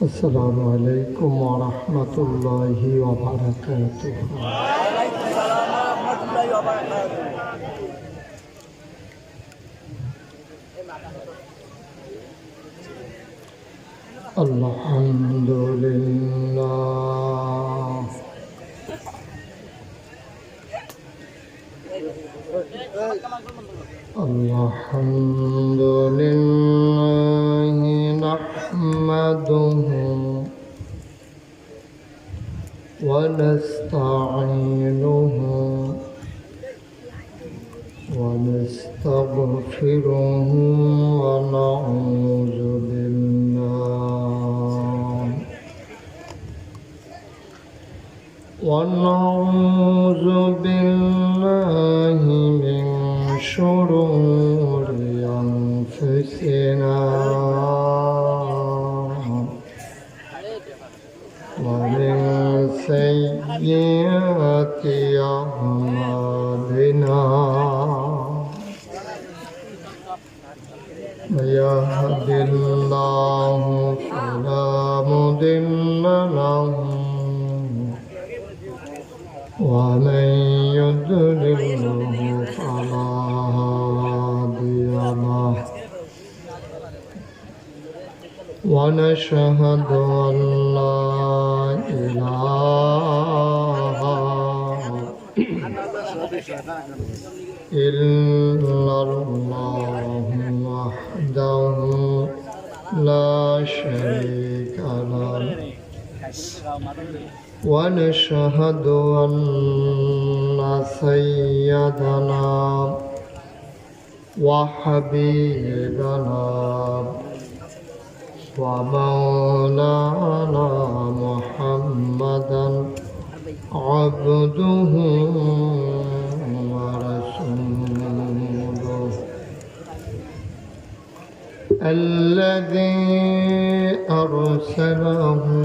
अस्सलामु अलैकुम वरहमतुल्लाहि वबरकातुहू। अल्हम्दुलिल्लाह अल्हम्दुलिल्लाहि नहमदुहू व नस्तईनुहु व नस्तगफिरुहु व नऊज़ु बिल्लाहि मिन शुरूरि अनफुसिना व मिन सय्यिआति अअमालिना मन यहदिल्लाहु फला मुदिल्ल लहु वमन युद्लिल्हु फला हादिय लहु वनशहदु अन ला इलाहा इल्लल्लाहु वहदहु ला शरीका लहु वनशहदु अन्ना सय्यदना व हबीबना व मौलाना मुहम्मदन अब्दुहु व रसूलुहु अल्लज़ी अरसलहु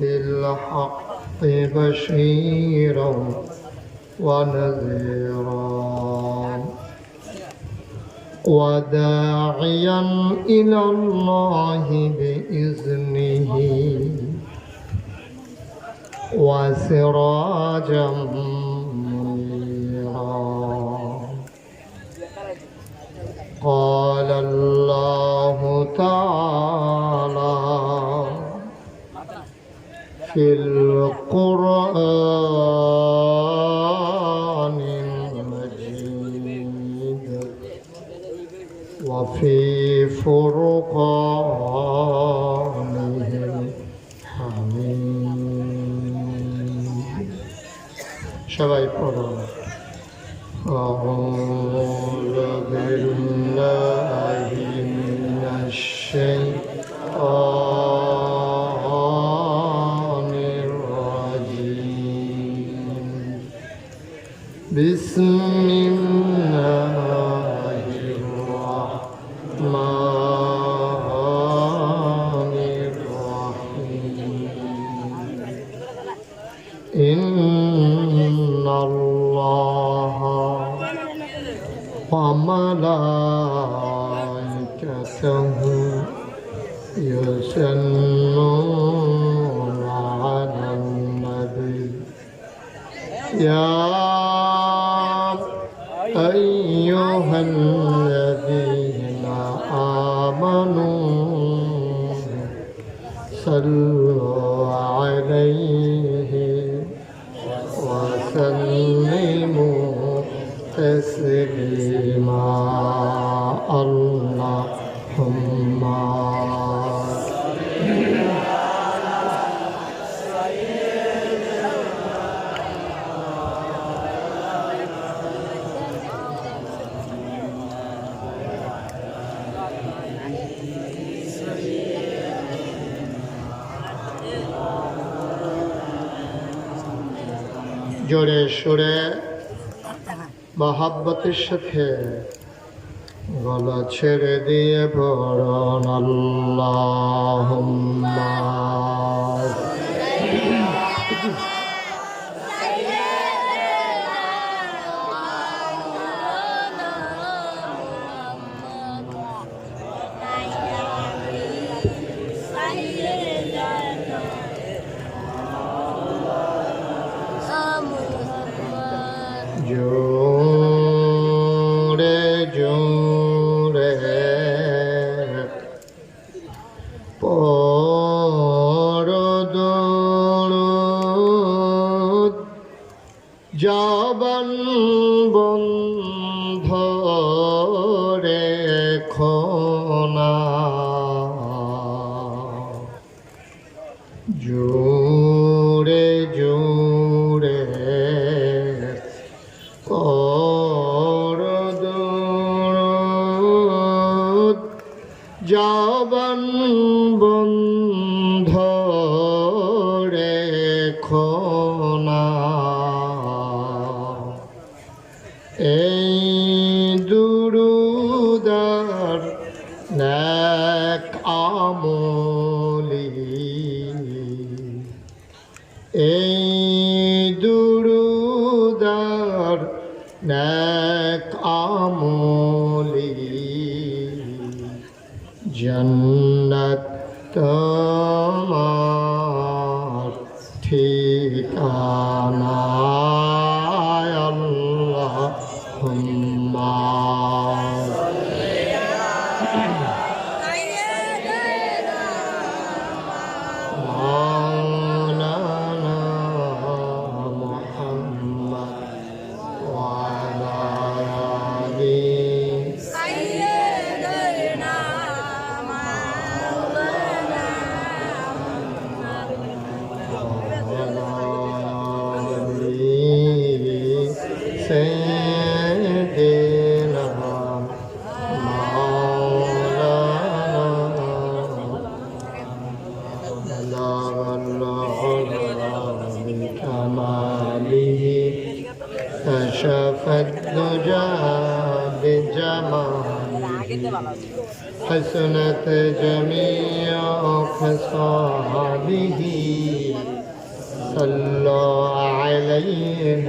बिल्हक़्क़ि बशीरा व नज़ीरा व दाइयन इलल्लाहि बिइज़्निही व सिराजम मुनीरा क़ाल अल्लाहु तआला फिल क़ुरआनिल मजीद व फ़ी फ़ुरक़ानिहिल हमीद। सबाई पढ़ो अऊज़ु बिल्लाहि मिनश शैतानिर रजीम बिस्मिल्लाहिर रहमानिर रहीम इन्नल्लाहा व मलाइकतहु युसल्लूना अलन नबी या अय्युहल्लज़ीना आमनू सल्लु अलैहि व सल्लिमू तस्लीमा अल्लाहुम्मा जोड़े सुरे मोहब्बतेर साथे गला छेड़े दिए पड़न अल्लाहुम्मा জোরে জোরে পরদরুদ জবান বন্ধ রেখো না জোরে জোরে পরদরুদ জবান বন্ধ রেখো না এই দুরুদার নেক আমলি এই দুরুদার নেক আমলি জন্নত তোমার ঠিকানা আল্লাহুম্মা মাওলানা মুহাম্মদ ওয়া আলা আলিহি سيدنا مولانا بلغ العلا من كماله كشف الدجى بجماله حسنت جميع خصاله صلوا عليه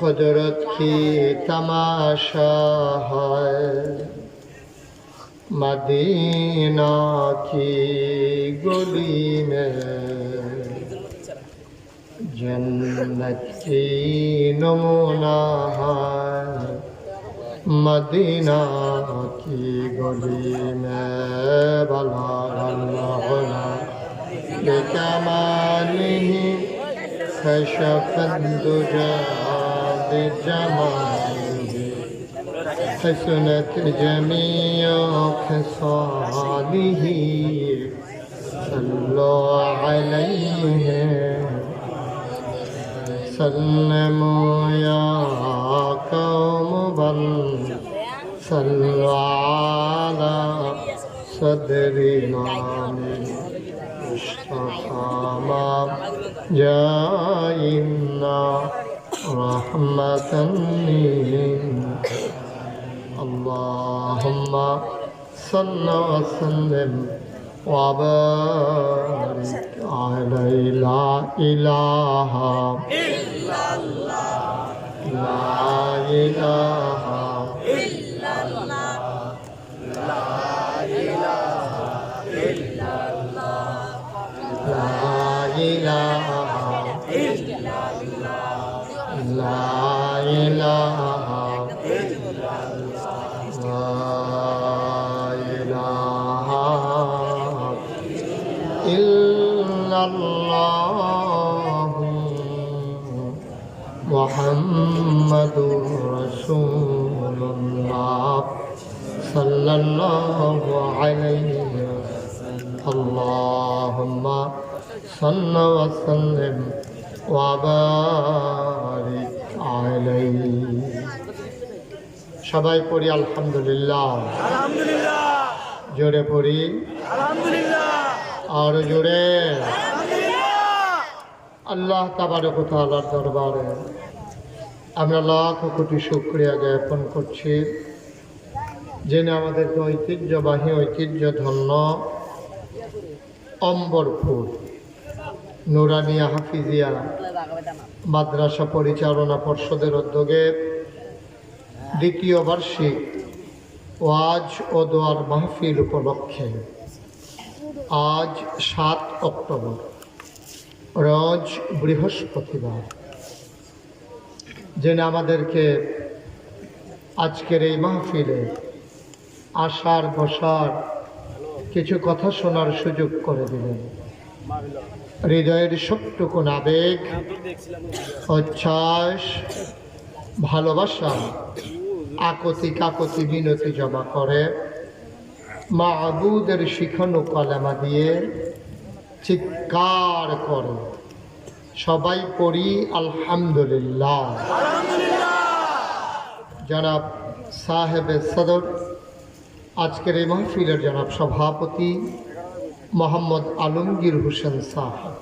कुदरत की तमाशा है मदीना की गली में जन्नत की नमूना है मदीना की गली में बलग़ बिकमालिही कशफ़ الدجى بجماله حسنت جميع خصاله صلوا عليه سلموا يا قوم بل صلوا على صدر إمام مصطفى ما جاءنا رحمة منك اللهم صل وسلم وبارك على لا إله إلا الله لا إله إلا الله لا إله إلا الله لا إله إلا الله لا إله إلا الله لا إله إلا الله محمد رسول الله صلى الله عليه وسلم اللهم صل وسلم وبارك عليه সবাই পড়ি আলহামদুলিল্লাহ আলহামদুলিল্লাহ জোরে পড়ি আলহামদুলিল্লাহ আর জোরে আলহামদুলিল্লাহ আল্লাহ তাবারক ওয়া তাআলার দরবারে আমরা লাখ কোটি শুকরিয়া জ্ঞাপন করছি যিনি আমাদেরকে ঐতিহ্যবাহী ঐতিহ্যধন্য অম্বরপুর নুরানিয়া হাফিজিয়া মাদ্রাসা পরিচালনা পর্ষদের উদ্যোগে দ্বিতীয় বার্ষিক ওয়াজ ও দোয়ার মাহফিল উপলক্ষে আজ 7 অক্টোবর রোজ বৃহস্পতিবার, যিনি আমাদেরকে আজকের এই মাহফিলে আসার বসার কিছু কথা শোনার সুযোগ করে দিলেন। হৃদয়ের সবটুকু আবেগ, উচ্ছ্বাস, ভালোবাসা, আকতি কাকতি মিনতি জমা করে মাবুদের শিখানো কলেমা দিয়ে চিৎকার করে সবাই পড়ি আলহামদুলিল্লাহ। জনাব সাহেবে সদর, আজকের এই মাহফিলের জনাব সভাপতি মোহাম্মদ আলমগীর হোসেন সাহেব,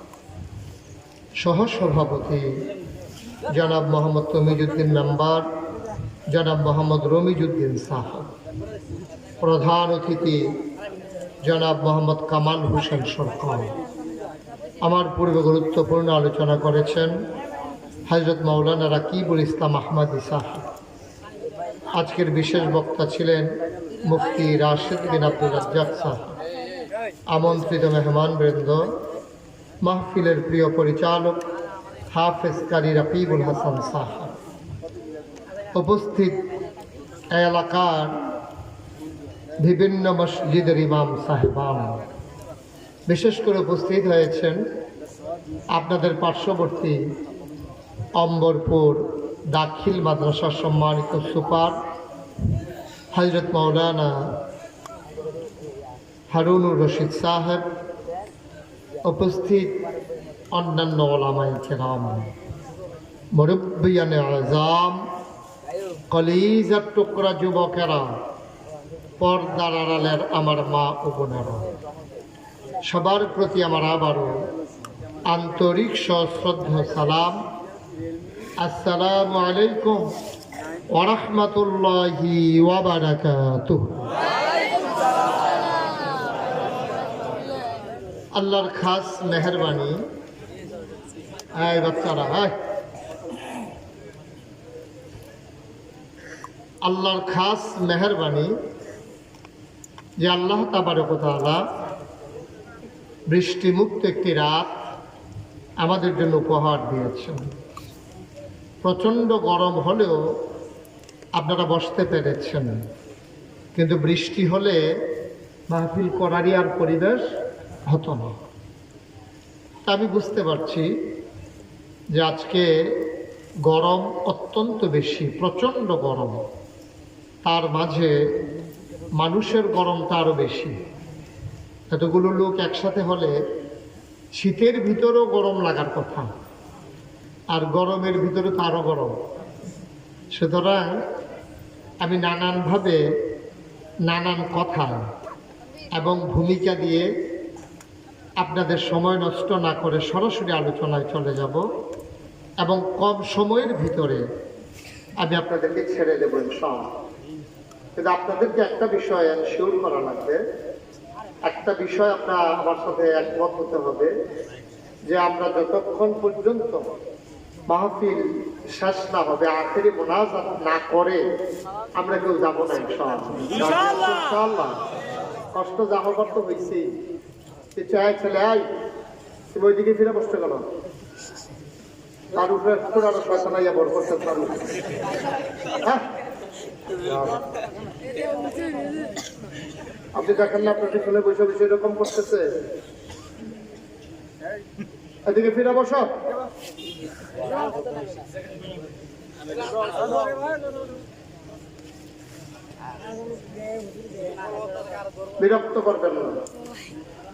সহসভাপতি জনাব মোহাম্মদ তমিজুদ্দিন মেম্বার, জনাব মোহাম্মদ রমিজুদ্দিন সাহেব, প্রধান অতিথি জনাব মোহাম্মদ কামাল হোসেন সরকার। আমার পূর্বে গুরুত্বপূর্ণ আলোচনা করেছেন হযরত মাওলানা রাকিবুল ইসলাম আহমদী সাহেব। আজকের বিশেষ বক্তা ছিলেন মুফতি রাশেদ বিন আব্দুল রাজ্জাক সাহেব। আমন্ত্রিত মেহমানবৃন্দ, মাহফিলের প্রিয় পরিচালক হাফেজ কারি রাকিবুল হাসান সাহেব, উপস্থিত এলাকার বিভিন্ন মসজিদের ইমাম সাহেবান, বিশেষ করে উপস্থিত হয়েছেন আপনাদের পার্শ্ববর্তী অম্বরপুর দাখিল মাদ্রাসার সম্মানিত সুপার হযরত মাওলানা হারুনুর রশিদ সাহেব, উপস্থিত অন্যান্য ওলামায়ে কেরাম, মুরব্বিয়ানে আযম, কলিজার টুকরা যুবকেরা, পর্দার আড়ালের আমার মা ও বোনেরা, সবার প্রতি আমার আবারও আন্তরিক সশ্রদ্ধ সালাম। আসসালামু আলাইকুম ওয়া রাহমাতুল্লাহি ওয়া বারাকাতুহু। আল্লাহর খাস মেহেরবানি, এই বাচ্চারা, আল্লাহর খাস মেহেরবানি যে আল্লাহ তাবারক ওয়া তাআলা বৃষ্টিমুক্ত একটি রাত আমাদের জন্য উপহার দিয়েছেন। প্রচণ্ড গরম হলেও আপনারা বসতে পেরেছেন, কিন্তু বৃষ্টি হলে মাহফিল করারই আর পরিবেশ হতো না। আমি বুঝতে পারছি যে আজকে গরম অত্যন্ত বেশি, প্রচণ্ড গরম, তার মাঝে মানুষের গরমটা আরও বেশি। এতগুলো লোক একসাথে হলে শীতের ভিতরেও গরম লাগার কথা, আর গরমের ভিতরে তো আরও গরম। সুতরাং আমি নানানভাবে নানান কথা এবং ভূমিকা দিয়ে আপনাদের সময় নষ্ট না করে সরাসরি আলোচনায় চলে যাব, এবং কম সময়ের ভিতরে আমি আপনাদেরকে ছেড়ে দেবো ইনশাআল্লাহ। কিন্তু আপনাদেরকে একটা বিষয় এনশিওর করা লাগবে, একটা বিষয় আপনার আমার সাথে একমত হতে হবে, যে আমরা যতক্ষণ পর্যন্ত মাহফিল শেষ না হবে, আখেরি মোনাজাত না করে আমরা কেউ যাবো না ইনশাআল্লাহ। কষ্ট যা হবার তো হয়েছেই। ছেলে আই, তুমি ওইদিকে ফিরে বসতে গেল, তার উপরে আরো শয়তানাইয়া বড় করতে পারো। হ্যাঁ, আপনি দেখেন না আপনার পিছনে বসে বসে এরকম করতেছে, এদিকে ফিরে বসো। বিরক্ত করবেন না,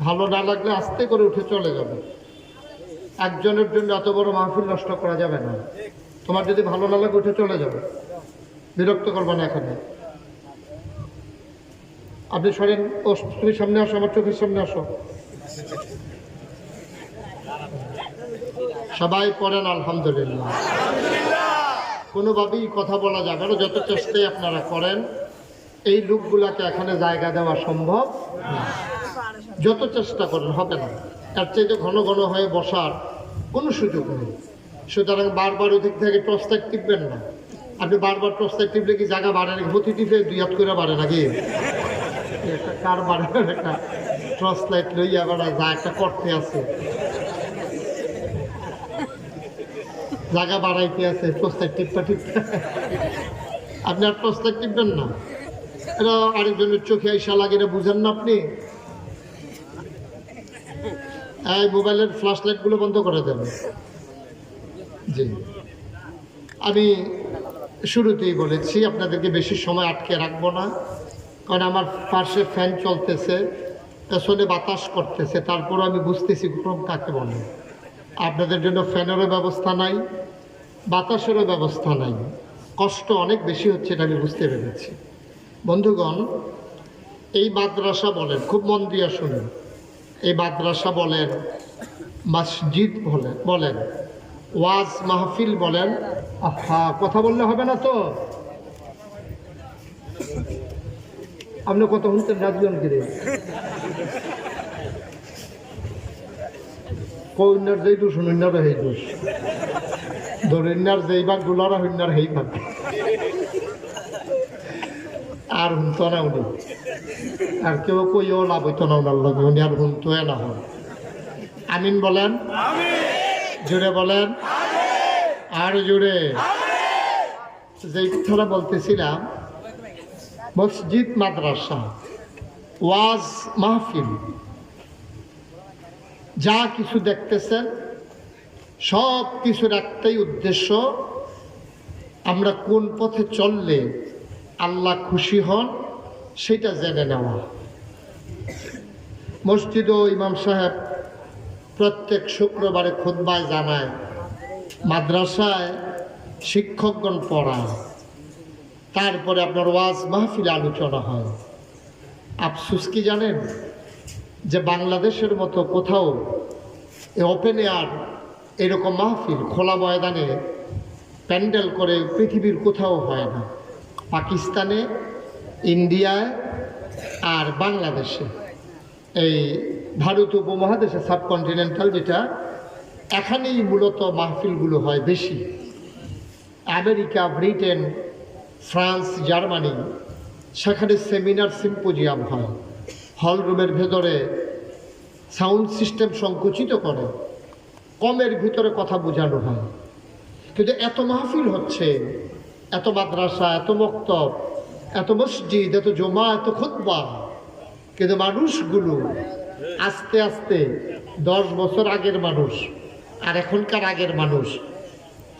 ভালো না লাগলে আস্তে করে উঠে চলে যাবে। একজনের জন্য এত বড় মাহফিল নষ্ট করা যাবে না। তোমার যদি ভালো না লাগে উঠে চলে যাবে, বিরক্ত করবে না। এখানে আপনি সরেন, ও তুমি সামনে আসো, আমার চোখের সামনে আসো। সবাই পড়েন আলহামদুলিল্লাহ। কোনোভাবেই কথা বলা যাবে না, যত চেষ্টাই আপনারা করেন এই লোকগুলাকে এখানে জায়গা দেওয়া সম্ভব না। যত চেষ্টা করেন হবে না, তার চাইতে ঘন ঘন হয়ে বসার কোনো সুযোগ নেই। সুতরাং বারবার ওদিক থেকে টর্চলাইট টিপবেন না। আপনি বারবার টর্চলাইট টিপলে কি জায়গা বাড়ে নাকি? হতি টিপে 2 হাত করে বাড়ে নাকি? একটা কার বাড়ে, একটা টর্চলাইট লইয়া বেড়ায়, যা একটা করতে আছে। জায়গা বাড়াইতে আছে, প্রস্তাব টিপা টিপা। আপনি আর প্রস্তাব টিপবেন না, এটা আরেকজনের চোখে আইসা লাগে, এটা বুঝেন না আপনি। এই মোবাইলের ফ্ল্যাশ লাইটগুলো বন্ধ করে দেন। জি, আমি শুরুতেই বলেছি আপনাদেরকে বেশি সময় আটকে রাখবো না, কারণ আমার পাশে ফ্যান চলতেছে, পেছনে বাতাস করতেছে, তারপর আমি বুঝতেছি গরম কাকে বলে। আপনাদের জন্য ফ্যানেরও ব্যবস্থা নাই, বাতাসেরও ব্যবস্থা নাই, কষ্ট অনেক বেশি হচ্ছে, এটা আমি বুঝতে পেরেছি। বন্ধুগণ, এই মাদ্রাসা বলেন, খুব মন দিয়ে শুনুন, এই মাদ্রাসা বলেন, মসজিদ বলেন, ওয়াজ মাহফিল বলেন, আহা কথা বললে হবে না তো, আপনি কত শুনতেন রাজজন গিরে কন্যার যেই দোষ হইনার সেই দোষ, ধরিনার যেই ভাগ গুলারা হইনার সেই ভাগ, আর শুনতো না উনি, আর কেউ কইও লাভ হইতো না ওনার লগে, উনি আর শুনতো না হয়। আমিন বলেন, জুড়ে বলেন, আর জুড়ে। যেই কথাটা বলতেছিলাম, মসজিদ, মাদ্রাসা, ওয়াজ মাহফিল, যা কিছু দেখতেছেন সব কিছুর একটাই উদ্দেশ্য, আমরা কোন পথে চললে আল্লাহ খুশি হন সেটা জেনে নেওয়া। মসজিদ ও ইমাম সাহেব প্রত্যেক শুক্রবারে খুতবায় জানায়, মাদ্রাসায় শিক্ষকগণ পড়ায়, তারপরে আপনার ওয়াজ মাহফিল আলোচনা হয়। আফসোস কি জানেন, যে বাংলাদেশের মতো কোথাও ওপেন এয়ার এরকম মাহফিল খোলা ময়দানে প্যান্ডেল করে পৃথিবীর কোথাও হয় না। পাকিস্তানে, ইন্ডিয়ায় আর বাংলাদেশে, এই ভারত উপমহাদেশে সাবকন্টিনেন্টাল যেটা, এখানেই মূলত মাহফিলগুলো হয় বেশি। আমেরিকা, ব্রিটেন, ফ্রান্স, জার্মানি, সেখানে সেমিনার সিম্পোজিয়াম হয়, হল রুমের ভেতরে সাউন্ড সিস্টেম সংকুচিত করে, কমের ভিতরে কথা বোঝানো হয়। কিন্তু এত মাহফিল হচ্ছে, এত মাদ্রাসা, এত মক্তব, এত মসজিদ, এত জমা, এত খুতবা, কিন্তু মানুষগুলো আস্তে আস্তে 10 বছর আগের মানুষ আর এখনকার আগের মানুষ,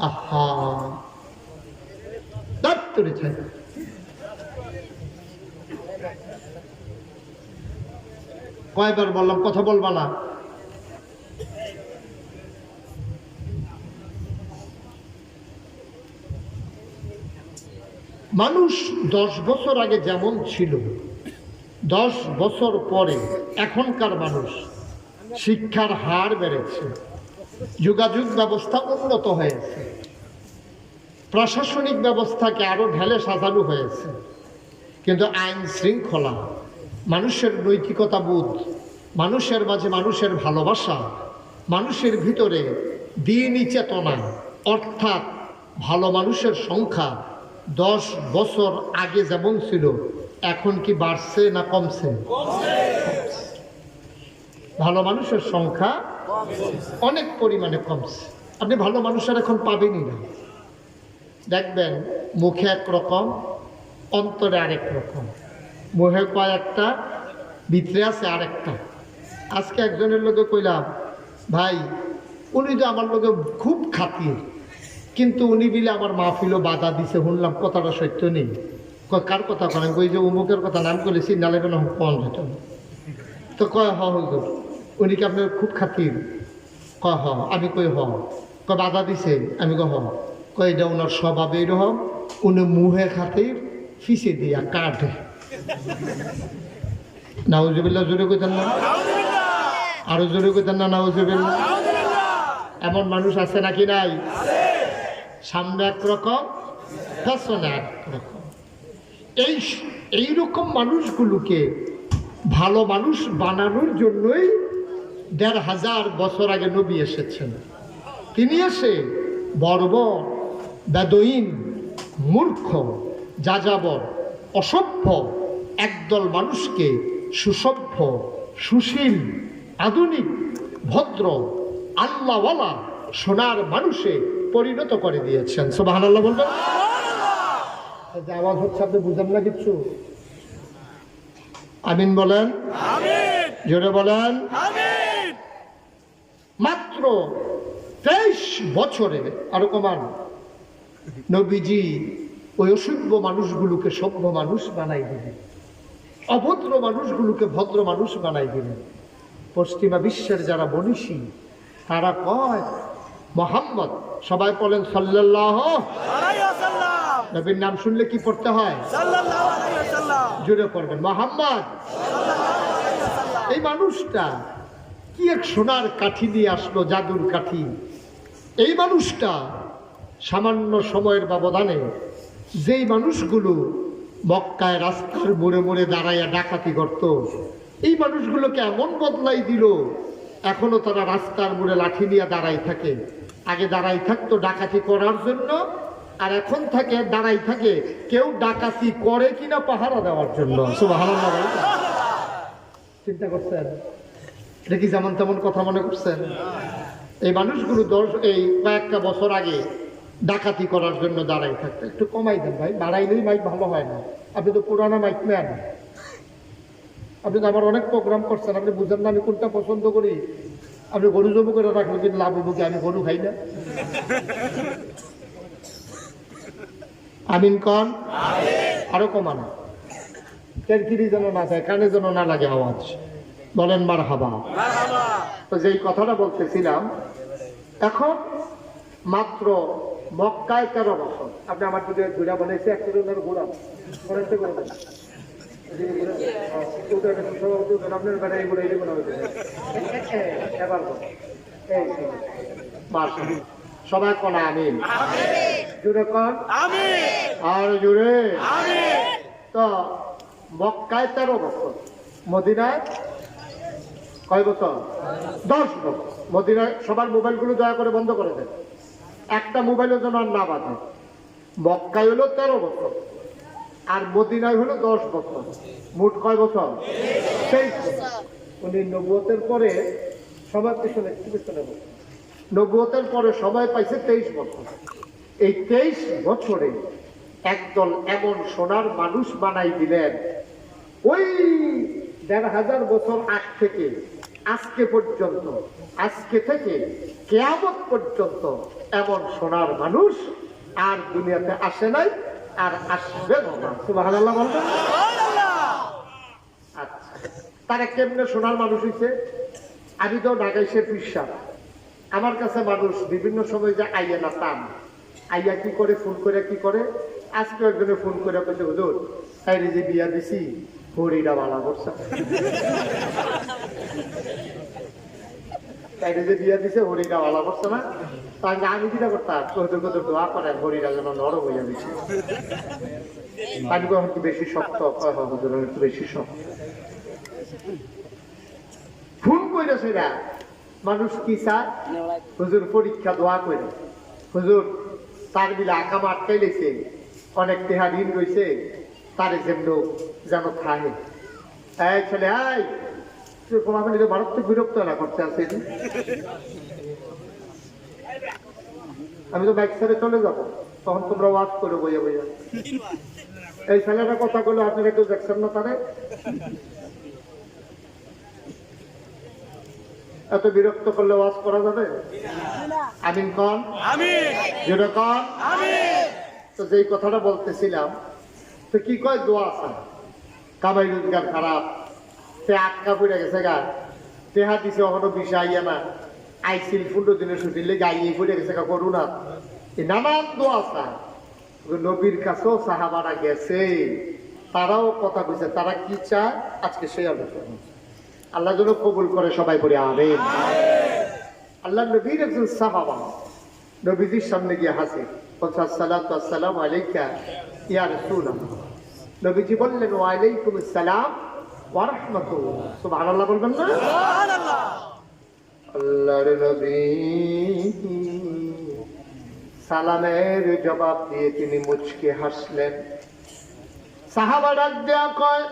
আহা দপ্তরে থাকে। কয়বার বললাম কথা বলবা না? মানুষ 10 বছর আগে যেমন ছিল, 10 বছর পরে এখনকার মানুষ, শিক্ষার হার বেড়েছে, যোগাযোগ ব্যবস্থা উন্নত হয়েছে, প্রশাসনিক ব্যবস্থাকে আরো ঢেলে সাজানো হয়েছে, কিন্তু আইন শৃঙ্খলা, মানুষের নৈতিকতা বোধ, মানুষের মাঝে মানুষের ভালোবাসা, মানুষের ভিতরে দ্বীনি চেতনা, অর্থাৎ ভালো মানুষের সংখ্যা 10 বছর আগে যেমন ছিল এখন কি বাড়ছে না কমছে? ভালো মানুষের সংখ্যা অনেক পরিমাণে কমছে। আপনি ভালো মানুষের এখন পাবেনই না। দেখবেন মুখে একরকম, অন্তরে আরেক রকম, মুখে কয়েকটা, ভিতরে আছে আরেকটা। আজকে একজনের লোকে কইলাম, ভাই উনি তো আমার লোকে খুব খাতির, কিন্তু উনি বিলে আমার মাহফিলও বাধা দিছে, শুনলাম কথাটা সত্য নেই। কার কথা করেন? কই যে অমুকের কথা নাম করেছি, নালে কেন কম যেত। তো কয় হুজুর উনি কি আপনার খুব খাতির? কয় আমি কই কয় বাধা দিছে? আমি কয় এটা ওনার স্বভাব এইরকম, উনি মুহে খাতির, ফিসে দিয়া কাটে। নাউজুবিল্লাহ জোরে কইতেন না? আরো জোরে কইতেন না নাউজুবিল্লাহ? এমন মানুষ আছে নাকি নাই? সামনে একরকম, পেছনে একরকম। এইরকম মানুষগুলোকে ভালো মানুষ বানানোর জন্যই 1500 বছর আগে নবী এসেছেন। তিনি এসে বর্বর, বেদইন, মূর্খ, যাযাবর, অসভ্য একদল মানুষকে সুসভ্য, সুশীল, আধুনিক, ভদ্র, আল্লাহওয়ালা, সোনার মানুষে পরিণত করে দিয়েছেন। সুবহানাল্লাহ বলবেন। এই যে আওয়াজ হচ্ছে আপনি বুঝেন না কিচ্ছু? আমিন বলেন। আমিন। জোরে বলেন। আমিন। মাত্র 23 বছরে আরো কমান নবীজি ওই অসভ্য মানুষগুলোকে সভ্য মানুষ বানাই দিলেন, অভদ্র মানুষগুলোকে ভদ্র মানুষ বানাই দিলেন। পশ্চিমা বিশ্বের যারা মনীষী তারা কয় মুহাম্মদ, সবাই বলেন সাল্লাল্লাহু আলাইহি ওয়াসাল্লাম। নবীর নাম শুনলে কি পড়তে হয়? সাল্লাল্লাহু আলাইহি ওয়াসাল্লাম। জোরে পড়বেন মুহাম্মদ। সাল্লাল্লাহু আলাইহি ওয়াসাল্লাম। এই মানুষটা কি এক সোনার কাঠি নিয়ে আসলো, জাদুর কাঠি। এই মানুষটা সামান্য সময়ের ব্যবধানে যেই মানুষগুলো মক্কায় রাস্তার মোড়ে মোড়ে দাঁড়াইয়া ডাকাতি করত, এই মানুষগুলোকে এমন বদলাই দিল, এখনো তারা রাস্তার মোড়ে লাঠি নিয়ে দাঁড়াই থাকে। আগে দাঁড়াই থাকতো ডাকাতি করার জন্য, আর এখন থাকে দাঁড়াই থাকে কেউ ডাকাতি করে কিনা পাহারা দেওয়ার জন্য। সুবহানাল্লাহ বলেন। চিন্তা করছেন? এটা কি যেমন তেমন কথা মনে করছেন? এই মানুষগুলো এই কয়েকটা বছর আগে ডাকাতি করার জন্য দাঁড়াই থাকতো। একটু কমাই দেন ভাই, বাড়াইলেই মাইক ভালো হয় না। আপনি তো পুরানো মাইক নেন, আপনি তো আমার অনেক প্রোগ্রাম করছেন, আপনি বুঝেন না আমি কোনটা পছন্দ করি। আপনি গরু জমু করে রাখবেন, কিন্তু লাভ হবো কি? আমি গরু খাই না। আমিন কন। আরো কমান, কেরকিরি যেন না যায়, কানে যেন না লাগে আওয়াজ। বলেন মারহাবা। মারহাবা। তো যেই কথাটা বলতেছিলাম, এখন মাত্র মক্কায় 13 বছর। আপনি আমার যদি ঘুরা বলেছে এক ধরনের ঘোরা করেছে করে দেন। আপনার বেড়া এইগুলো এই এবার সবাই কনা আমিন। জুড়ে কন আমিন। আর জুড়ে। আমিন। তো মক্কায় 13 বছর, মদিনায় কয় বছর? 10 বছর। মদিনায় সবার মোবাইলগুলো দয়া করে বন্ধ করে দেন, একটা মোবাইলের জন্য আর না বাজে। মক্কায় হলো 13 বছর আর মদিনায় হলো 10 বছর, মোট কয় বছর? 23 বছর। উনি নবুয়তের পরে সবার পিছনে নবুয়তের পরে সবাই পাইছে 23 বছর। এই 23 বছরে একদল এমন সোনার মানুষ বানাই দিলেন, ওই 1500 বছর আগ থেকে আজকে পর্যন্ত, আজকে থেকে কিয়ামত পর্যন্ত এমন সোনার মানুষ আর দুনিয়াতে আসে নাই, আর আসবে না। সুবহানাল্লাহ বলবেন। আচ্ছা, তারা কেমনে সোনার মানুষ হইছে? আমি তো ঢাকাইশের পিসাব, আমার কাছে মানুষ বিভিন্ন সময় যে আইয়া না তাম, আইয়া কি করে ফোন করে কি করে, আজকে একজনে ফোন করে বলছে হুজুর তাই যে বিয়া দিছি হরিটা বালা করছে, তাই যে বিয়া দিছে হরিটা বালা করছে না। তাহলে আমি কিনা করতাম, হুজুর কত দোয়া করেন হরিটা যেন নরম হইয়া দিছে। আমি কখন কি বেশি শক্ত? হুজুর একটু বেশি শক্ত। ফোন কইরেছে না মানুষ কি চায়? হুজুর পরীক্ষা দোয়া করে, হুজুর তার বিলে আকামা আটকাই লেছে, অনেক দেহা ঋণ রয়েছে, তার যেন খায়। এই ছেলে আই, তুই কোমাকে নিজে ভারত থেকে বিরক্ত না করতে আসে। আমি তো বাইক ছেড়ে চলে যাবো, তখন তোমরা ওয়াজ করে বইয়া বইয়া। এই ছেলেটা কথা বলে আপনারা কেউ দেখছেন না? তারে এত বিরক্ত করলে ওয়াজ করা যাবে? আমিন কন। আমিন। যেটা কন। আমিন। তো যেই কথাটা বলতেছিলাম, তো কি কয় দোয়া আছে, কামাই রোজগার খারাপ, সে আটকা পড়ে গেছে গা, তেহা দিছে এখনো বিষয় আইয়া না, আইসিল 15 দিনের ছুটির লেগে আইয়ে পড়ে গেছে গা, করুণা। এই নানান দোয়া আছে। নবীর কাছেও সাহাবারা গেছে, তারাও কথা কইছে, তারা কি চায় আজকে সেই আলোচনা। আল্লাহ যেন কবুল করে, সবাই বলে আমিন। আল্লাহ নবীর একজন সাহাবা নবীজির সামনে গিয়ে হাসে, বলছে আসসালাতু আসসালামু আলাইকা ইয়া রাসূলুল্লাহ। নবীজি বললেন ওয়া আলাইকুম আসসালাম ওয়া রাহমাতুল্লাহ। সুবহানাল্লাহ বলবেন না? সুবহানাল্লাহ। আল্লাহর নবী সালামের জবাব দিয়ে তিনি মুচকে হাসলেন। সাহাবা ডাক দেয়া কয়,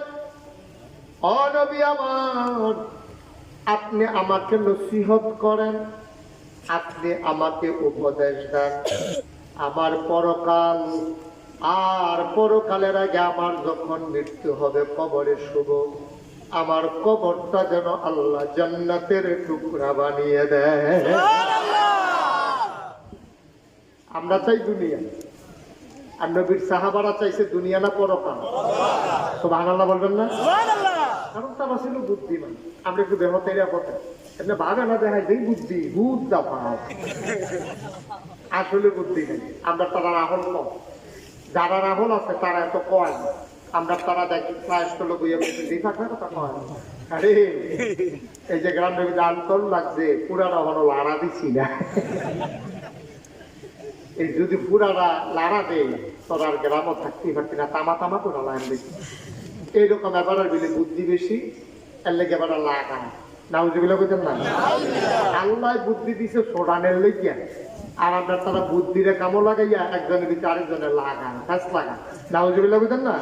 ও নবী আমার, আপনি আমাকে নসিহত করেন, আপনি আমাকে উপদেশ দেন আমার পরকাল আর পরকালের আগে আমার যখন মৃত্যু হবে কবরে শুভ আমার কবরটা যেন আল্লাহ জান্নাতের টুকরা বানিয়ে দেয়। আমরা চাই দুনিয়া, আর নবীর সাহাবারা চাইছে দুনিয়া না পরকাল? সুবহানাল্লাহ বলবেন না? কারণ তারা ছিল বুদ্ধিমান। আমরা একটু বেহতেরিয়া কথা এমনি ভাবে না দেখাই যেই বুদ্ধি বুদ্ধা পায়, আসলে বুদ্ধি নেই। আমরা তারা রাহুল কম, যারা রাহুল আছে তারা এত কয় না। আমরা তারা দেখি প্রায় লোক কথা কয়। আরে এই যে গ্রাম দেবী আন্তর লাগছে পুরাটা হলো লাড়া দিচ্ছি না, এই যদি পুরাটা লাড়া দেয় তোর আর গ্রামও থাকতেই পারছি না, তামা তামা পুরা লাইন দেখি এইরকম এবার বিলে বুদ্ধি বেশি এর লেগে এবার লাগায় নাউজুবিল্লাহ কইতেন না। আল্লাহ বুদ্ধি দিছে সোডানের লেগিয়া, আর আমরা তারা বুদ্ধিরে কামো লাগাইয়া একজনের ভিতরে আরেকজনের লাগান কাজ লাগান নাউজুবিল্লাহ কইতেন না।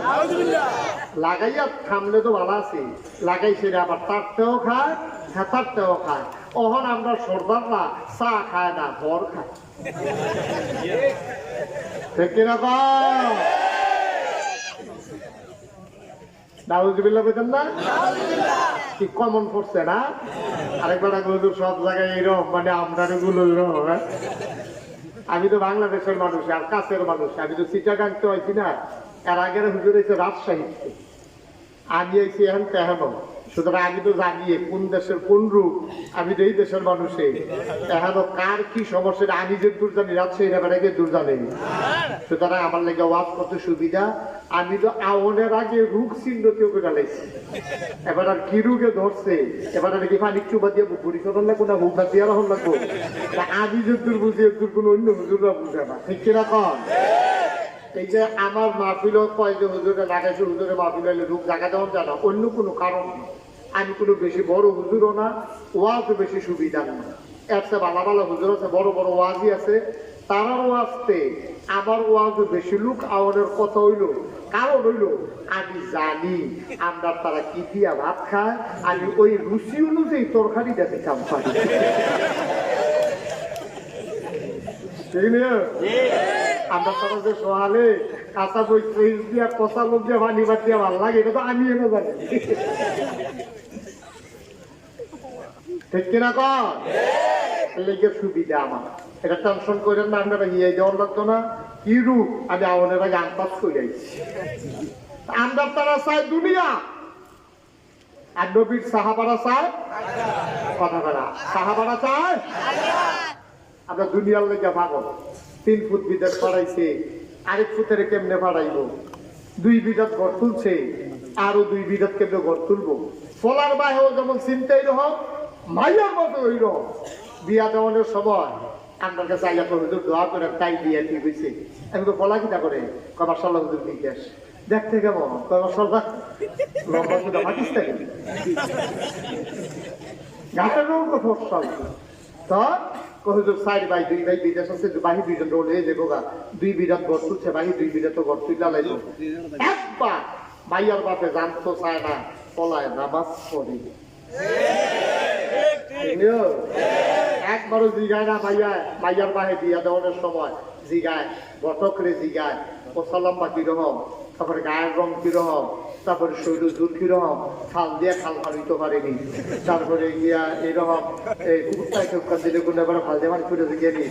লাগাইয়া থামলে তো ভালো আছে, লাগাই সেটা আবার তারতেও খায় হেতারতেও খায়। ওহন আমরা সর্দাররা চা খায় না ভর খায়, ঠিক কিনা নাউজুবিল্লাহ কইতেন না? কি কমন পড়ছে না? আরেকবার সব জায়গায় এরকম মানে আমরা গুলো এরকম। আমি তো বাংলাদেশের মানুষ আর কাছের মানুষ, আমি তো চিটাগাং তো আইছি না, এর আগের হুজুর হয়েছে রাজশাহীতে, আমি আইছি এখন তেহানো। সুতরাং আমি তো জানি কোন দেশের কোন রূপ, আমি তো এই দেশের মানুষে এখনো কার কি সমস্যা আমি যে দূর জানি রাজশাহীর এবার দূর জানি। সুতরাং আমার লেগে ওয়াজ করতে সুবিধা। আমি তো আওনের আগে রোগ চিহ্ন কেউ করে লাইছি, এবার আর কি রোগে ধরছে এবার আর কি পানি চুবা দিয়ে পরিশোধন লাগবো না হুকা দিয়ে রাখুন লাগবো। আমি যে দূর বুঝি দূর কোনো অন্য হুজুররা বুঝে না, ঠিক কিনা কন? এই যে আমার মাহফিল কয় যে হুজুরে লাগাইছে, হুজুরে মাহফিল হলে রোগ জায়গা দেওয়া যায় না, অন্য কোনো কারণ না। আমি কোনো বেশি বড় হুজুরও না, ওয়াজও বেশি সুবিধা না। এর চেয়ে ভালো ভালো হুজুর আছে, বড় বড় ওয়াজই আছে, তারার ওয়াজতে আমার ওয়াজও বেশি লোক আওয়ানের কথা হইল। কারণ হইল আমি জানি আমরা তারা কি দিয়া ভাত খায়, আমি ওই রুচি অনুযায়ী তরকারি দেখে কাম পারি। আমরা তারা যে সোহালে কাঁচা বই ফ্রিজ দিয়া কষা লোক দিয়ে পানি ভাত দিয়া ভালো লাগে, এটা তো আমি এনে জানি, ঠিক কিনা কন? লেগে সুবিধা আমার, এটা টেনশন করেন না। আমরা ইয়ে দেওয়ার লাগতো না কি রূপ, আমি আওয়ানের আগে আনপাস করে আইছি। আমরা তারা চাই দুনিয়া, আর নবীর সাহাবারা চায় কথা বলা, সাহাবারা চায় আমরা দুনিয়ার লেগে পাগল। 3 ফুট বিদেশ পাড়াইছে, আরেক ফুটের কেমনে পাড়াইব, 2 বিঘাত ঘর তুলছে, আরো 2 বিঘাত কেমনে ঘর তুলবো। ফলার বাহেও যেমন চিন্তাই রকম, মাইয়ার মতো ওই রকম। বিয়া দেওয়ানোর সময় আপনার কাছে আইয়া হুজুর দোয়া করে তাই বিয়া ঠিক হয়েছে। আমি তো ফলা কিনা করে কবার সাল্লাহ হুজুর জিজ্ঞেস দেখতে কেমন, কবার সাল্লাহ লম্বা সুদা পাকিস্তানি ঘাটের রোগ তো ফসল তো হুজুর 4 ভাই 2 ভাই বিদেশ আছে, বাহি 2 জন রোলে যাবো গা, 2 বিঘাত ঘর তুলছে, বাহি 2 বিঘাত তো ঘর তুই লাইব। একবার ভাইয়ার বাপে জানতো চায় না, পলায় নামাজ পড়ে। একবারও জিগায় না ভাইয়া, ভাইয়ার বাহে বিয়া দেওয়ানোর সময় জিগায়, ঘটকরে জিগায় পোষা লম্বা কিরকম, তারপরে গায়ের রং কিরকম, তারপরে শরীর জোর কিরকম, খাল দিয়ে খাল হারিতে পারেনি, তারপরে গিয়া এইরকম এই কুকুরটায় চোখা দিলে কোনো এবার খাল দিয়ে মারি করে গেলি,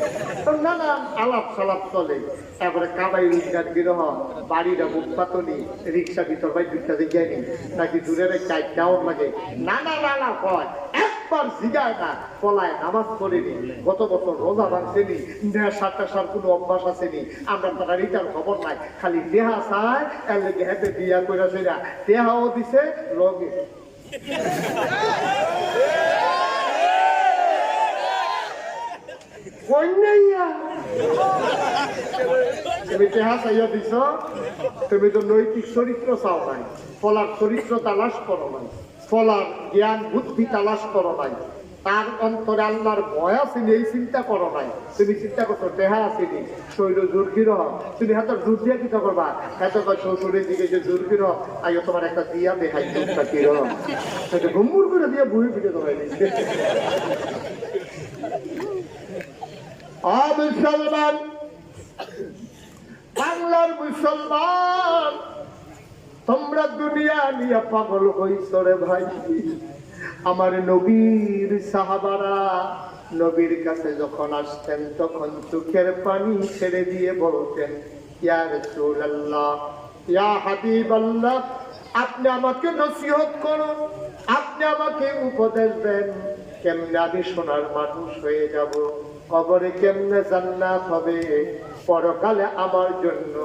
নানা আলাপ সালাপ চলে। তারপরে কাবাই রোজগার কিরকম, বাড়িটা বুক পাতনি, রিক্সা ভিতর ভাই 2টা দিকে নি নাকি দূরের চাই কেমন লাগে, নানা নানা কয়। একবার জিগায় না, পলায় নামাজ পড়েনি, গত বছর রোজা ভাঙছেনি, নেশার কোনো অভ্যাস আসেনি। আমরা তারা রিটার খবর নাই, খালি দেহা চায় এর লেগে হাতে বিয়া করে সেরা দেহাও দিছে লগে। তুমি দেহা চাইয়া দিছ, তুমি তো নৈতিক চরিত্র চাও নাই, ফলার চরিত্র তালাশ করো নাই, ফলার জ্ঞান বুদ্ধি তালাশ করো নাই, তার অন্তরে আল্লাহর ভয় আসেনি এই চিন্তা করো নাই। তুমি চিন্তা করছো দেহা আসেনি, শৈল জোর কিরহ, তুমি হাতের জোর দিয়ে কিতা করবা, এত শ্বশুরের দিকে যে জোর কিরহ, আইও তোমার একটা দিয়া দেখাই জোরটা কিরহ, সেটা গম্বুর করে দিয়ে বুড়ি পিঠে ধরে নিচ্ছে। মুসলমান, বাংলার মুসলমান, তোমরা দুনিয়া নিয়ে পাগল হইছ রে ভাই। আমার নবীর সাহাবারা নবীর কাছে যখন আসতেন তখন চোখের পানি ছেড়ে দিয়ে বলতেন, ইয়া রাসূলুল্লাহ, ইয়া হাবিবাল্লাহ, আপনি আমাকে নসিহত করুন, আপনি আমাকে উপদেশ দেন, কেমনে আমি সোনার মানুষ হয়ে যাব, কবরে কেমনে জান্নাত হবে, পরকালে আমার জন্য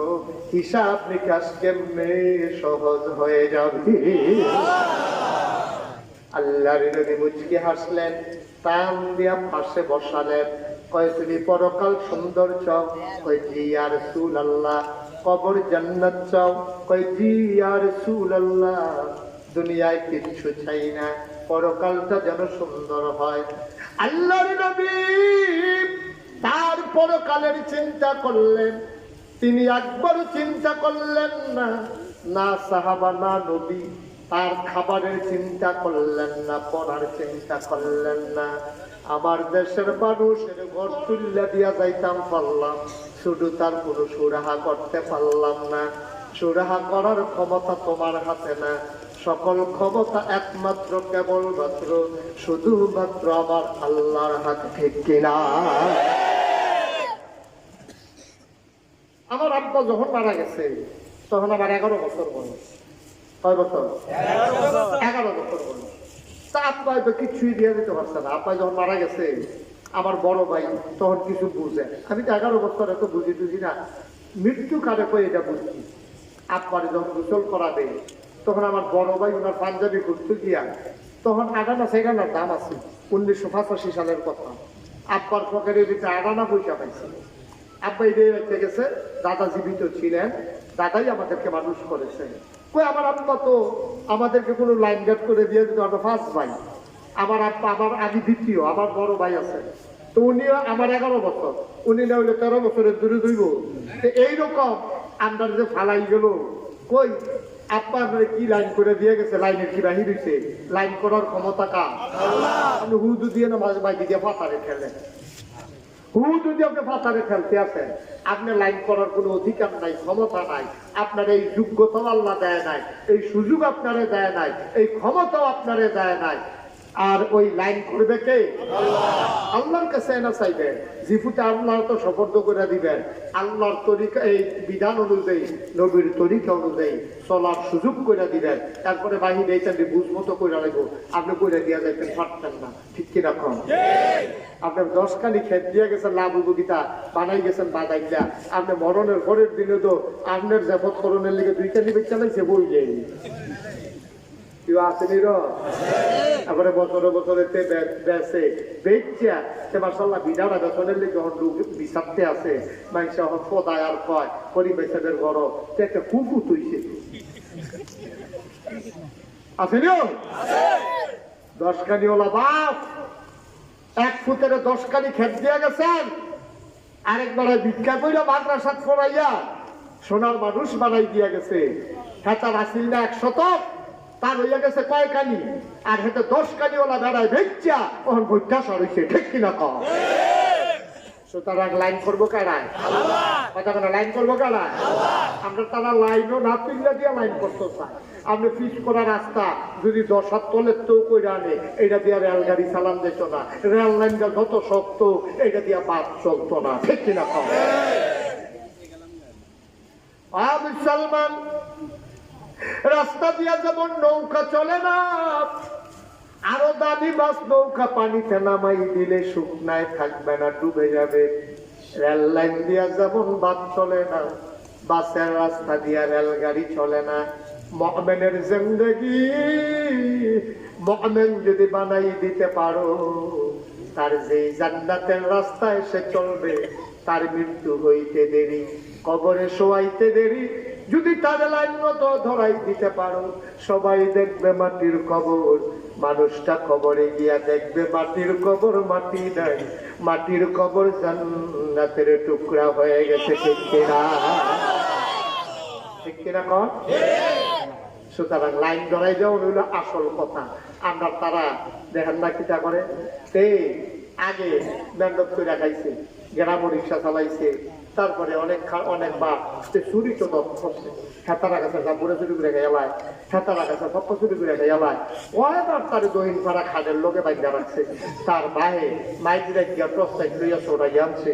হিসাব নিকাশ কেমনে সহজ হয়ে যাবে। আল্লাহর নবী মুচকি হাসলেন, টান দিয়া পাশে বসালেন। কয় তুমি পরকাল সুন্দর চাও? কয় জি ইয়া রাসূলুল্লাহ। কবর জান্নাত চাও? কয় জি ইয়া রাসূলুল্লাহ। দুনিয়ায় কিচ্ছু চাই না, পরকালটা যেন সুন্দর হয়। আল্লাহর নবী তার পরকালের চিন্তা করলেন, তিনি একবার চিন্তা করলেন না, না সাহাবা না নবী তার খাবারের চিন্তা করলেন না, পড়ার চিন্তা করলেন না। আমার দেশের মানুষের ঘর তুল্লা দিয়া যাইতাম পারলাম, শুধু তার কোনো সুরাহা করতে পারলাম না। সুরাহা করার ক্ষমতা তোমার হাতে না, সকল ক্ষমতা একমাত্র কেবলমাত্র শুধুমাত্র আমার আল্লাহর হাতে, ঠিক কিনা? আমার আব্বা যখন মারা গেছে তখন আমার 11 বছর বয়স। কয় বছর? 11 বছর বয়স। তা আব্বা তো কিছুই দিয়ে দিতে পারছে না। আব্বা যখন মারা গেছে আমার বড় ভাই তখন কিছু বুঝে, আমি তো 11 বছর এত বুঝি টুঝি না, মৃত্যু কারে কই এটা বুঝছি। আব্বার যখন গোসল করাবে তখন আমার বড় ভাই ওনার পাঞ্জাবি ঘুরতে গিয়া, তখন আডানা সেখানার দাম আছে, 1985 সালের কথা। আব্বার পকেটের ভিতরে আডানা পয়সা পাইছে। আব্বা এটাই রেখে গেছে, দাদা জীবিত ছিলেন, দাদাই আমাদেরকে মানুষ করেছে। কই আমার আব্বা তো আমাদেরকে কোনো লাইন গার্ড করে দিয়ে দিত, আমরা ফার্স্ট ভাই। আমার আব্বা, আমি দ্বিতীয়, আমার বড় ভাই আছে, তো উনিও আমার 11 বছর, উনি না হইলে 13 বছরের দূরে দইব। তো এইরকম আমরা যে ফালাই গেল, কই আব্বা আমরা কি লাইন করে দিয়ে গেছে, লাইনের কি বাহির হয়েছে, লাইন করার ক্ষমতা কার? আপনি হুদু দিয়ে না মাঝে বাইকে দিয়ে ফাতারে খেলেন, যদি আপনি ফাতারে খেলতে আসেন, আপনি লাইন করার কোনো অধিকার নাই, ক্ষমতা নাই, আপনার এই যোগ্যতা আল্লাহ দেয় নাই, এই সুযোগ আপনারে দেয় নাই, এই ক্ষমতাও আপনারে দেয় নাই। আর ওই লাইন করবে কে? আল্লাহর কাছে না চাইবেন, জিফুতে আল্লাহ তো শপথ করে দিবেন, আল্লাহর তরিকা এই বিধান অনুযায়ী নবীর তরিকা অনুযায়ী চলার সুযোগ করে দিবেন। তারপরে বাহিনী এইটা বুঝ মতো করে রাখবো, আপনি করে দিয়া যাইতেন পারতেন না, ঠিক কিনা কম? আপনার 10 কানি খেত দিয়ে গেছেন লাভ উপগিতা বানাই গেছেন বাদাইলা, আপনি মরণের পরের দিনে তো আপনার জাফত করণের লিগে 2 কানি বেচা লাইছে বই যাই কেউ আসেনি র। তারপরে বছরে বছরে বেছে বেচা সে মার্শাল্লাহ বিধারা বেতনের লিগে লোক বিচারতে আছে, মানুষ এখন পদায় আর কয় পরিবেশের ঘর একটা কুকু তুইছে আসেনি 10 কানি ওলা বাপ 1 ফুটের 10 কানি খেত দিয়ে গেছেন, আরেকবার ভিক্ষা কইরা মাদ্রাসা পড়াইয়া সোনার মানুষ বানাই দিয়া গেছে। হেতার আসিল না 100, তার হইয়া গেছে কয় কানি, আর হেতে 10 কানি ওলা বেড়ায় ভেজা ওখান ভৈটা সরইছে, ঠিক কিনা কম? সুতরাং লাইন করবো কারায়? কথা বলে লাইন করবো কারায়? আমরা তারা লাইনও না তুললে দিয়ে লাইন করতে চাই। আপনি পিচ করা রাস্তা যদি 10 হাত তলের তো কইরা আনে, এটা দিয়ে রেলগাড়ি চালান যেত না, রেল লাইনটা যত শক্ত এটা দিয়ে বাস চলতো না, ঠিক কিনা কম? মুসলমান, রাস্তা দিয়া যেমন নৌকা চলে না, আরো দামি মাছ নৌকা পানিতে নামাই দিলে শুকনায় থাকবে না, ডুবে যাবে। রেল লাইন দিয়া যেমন বাস চলে না, বাসের রাস্তা দিয়া রেলগাড়ি চলে না। মুমিনের জিন্দেগি মুমিন যদি বানাই দিতে পারো, তার যে জান্নাতের রাস্তায় সে চলবে, তার মৃত্যু হইতে দেরি, কবরে শোয়াইতে দেরি। যদি তার লাইন মতো ধরাই দিতে পারো, সবাই দেখবে মাটির কবর, মানুষটা কবরে গিয়া দেখবে মাটির কবর মাটি নাই, মাটির কবর জান্নাতের টুকরা হয়ে গেছে, ঠিক কিনা? ঠিক কিনা কন? সুতরাং লাইন ধরাই যাও হইল আসল কথা। আমরা তারা দেখেন না কিটা করে, আগে মেহনত করে খাইছে, গ্রাম রিক্সা চালাইছে, তারপরে অনেক বাপ চুরি তো করছে, খেতারা কাছে জাপুরে চুরি করে গেলায়, খেতারা কাছে সপ্প চুরি করে গেলায়, অনেকবার তার দহিন ফাড়া খাদের লোকে বাইকা রাখছে, তার বাহে মাইকিরা গিয়া প্রস্তাব লইয়া চোরাই আনছে,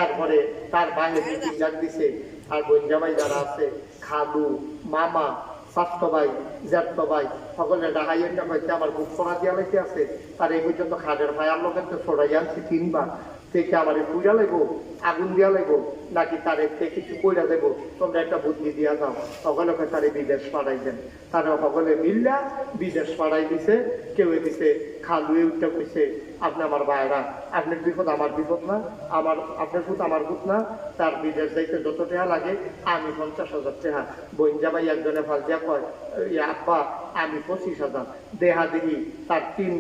এরপরে তার বাহে মিটিং ডাক দিছে, আর বঞ্জামাই যারা আছে খালু মামা স্বাস্থ্য ভাই জ্যাঠতো ভাই সকলের ডাহাইয়ের হইতে আমার বুক সোনা দিয়া লেগে আছে, তার এই পর্যন্ত খাদের ভাইয়ার লোকের তো ছড়াই আনছি 3 বার, থেকে আমার পূজা লাগবো আগুন দিয়া লাগবো নাকি তার কিছু কইরা দেবো, তোমরা একটা বুদ্ধি দিয়া যাও। সকলকে তারে বিদেশ পাঠাই দেন, তারা সকলে মিল্লা বিদেশ পাঠাই দিছে। কেউ দিছে খালুয়ে উঠতে কইছে আপনি আমার ভাইরা, আপনার বিপদ আমার বিপদ না, আপনার ভূত আমার ভূত না, তার বিদেশ যাইতে যত টাকা লাগে আমি 50,000 টাকা। বইনজা ভাই একজনে ফাল দিয়া কয় আব্বা আমি 25,000 দেহা দিই, তার 3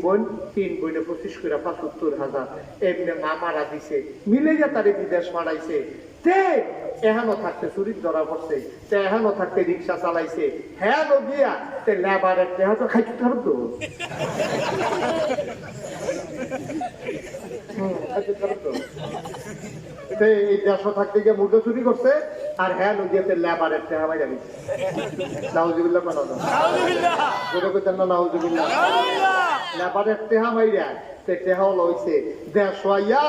বোনে 25 করে 75,000 এমনি মামারা দিছে, মিলে যা তারে বিদেশ পাঠাইছে। তে এহানো থাকতে চুরির ধরা পড়ছে, তে এহানো থাকতে রিক্সা চালাইছে, হ্যাঁ গিয়া তে লেবারের দেহা তো খাইতে থাকতো। এই 150 থাকতে গিয়ে মুঠো চুরি করছে, আর হ্যাঁ নদীতে লেবারের দেহা বাইরে গেছে। নাউজুবিল্লাহ কোন না নাউজুবিল্লাহ, লেবারের দেহা মাইরা তে দেহাও লইছে দেশয়া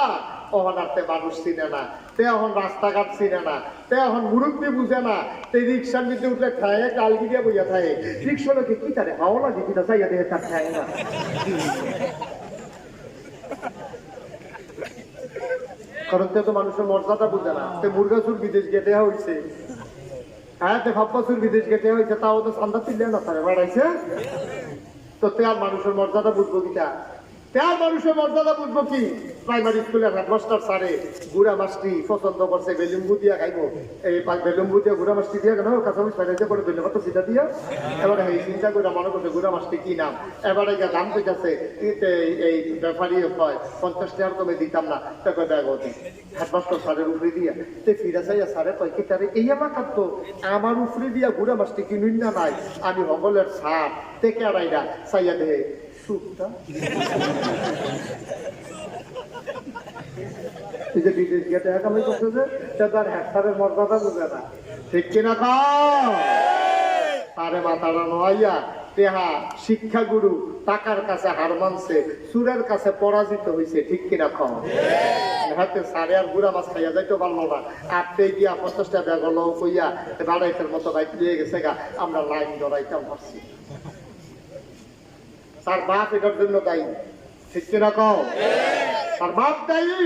অহনার্থে মানুষ চিনে না, তে এখন রাস্তাঘাট চিনে না, তে এখন মুরব্বী বুঝে না, তে রিক্সার মধ্যে উঠলে খায় কালগি দিয়ে বইয়া থাকে, রিক্সা লোকে কি তারে ভালো লাগে কিনা চাইয়া দেখে তার খায় না। কারণ তো মানুষের মর্যাদা বুঝে না, তে মুরগাছুর বিদেশ গেটে হয়েছে, হ্যাঁ তে ভাব্বাছুর বিদেশ গেটে হয়েছে, তাও তো চান্দা চিনলে না তারে বাড়াইছে, তো তে আর মানুষের মর্যাদা বুঝবো কিটা, তার মানুষের মর্যাদা বুঝবো কি? প্রাইমারি স্কুলের হেডমাস্টার স্যারে গুড়া মাছটি পছন্দ করছে, বেলুম্বু দিয়া খাইবো, এই বেলুম্বু দিয়ে গুড়া মাছটি দিয়ে কেন কাঁচামরিচ ফেলাইতে করে ধন্যবাদ সিটা দিয়া, এবারে এই চিন্তা করে মনে করছে গুড়া মাছটি কি নাম, এবারে গিয়ে দাম পেয়েছে এই ব্যাপারী হয় 50 টাকার কমে দিতাম না, তাকে দেখ হেডমাস্টার স্যারের উপরে দিয়া তে ফিরা চাইয়া স্যারে কয় কি তারে এই এলাকার তো আমার উপরে দিয়া গুড়া মাছটি কিনুন না নাই, আমি হগলের সার থেকে আড়াইরা চাইয়া দেহে সুপটা বিদেশ গিয়ে টাকা কামাই করতেছে, তার হেক্টারের মর্যাদা বুঝে না, ঠিক কিনা তারে মাথাটা নোয়াইয়া তেহা শিক্ষাগুরু টাকার কাছে হার মানছে, সুরের কাছে পরাজিত হয়েছে, ঠিক কিনা খাও হাতে সারে আর গুড়া মাছ খাইয়া যাইতে পারলো না, আটতে গিয়া 50 টাকা ব্যাগ হলো কইয়া বাড়াইতের মতো বাইক নিয়ে গেছে গা, আমরা লাইন ধরাইতাম পারছি। তার বাপ এটার জন্য দায়ী, ঠিক কিনা কও তার বাপ দায়ী,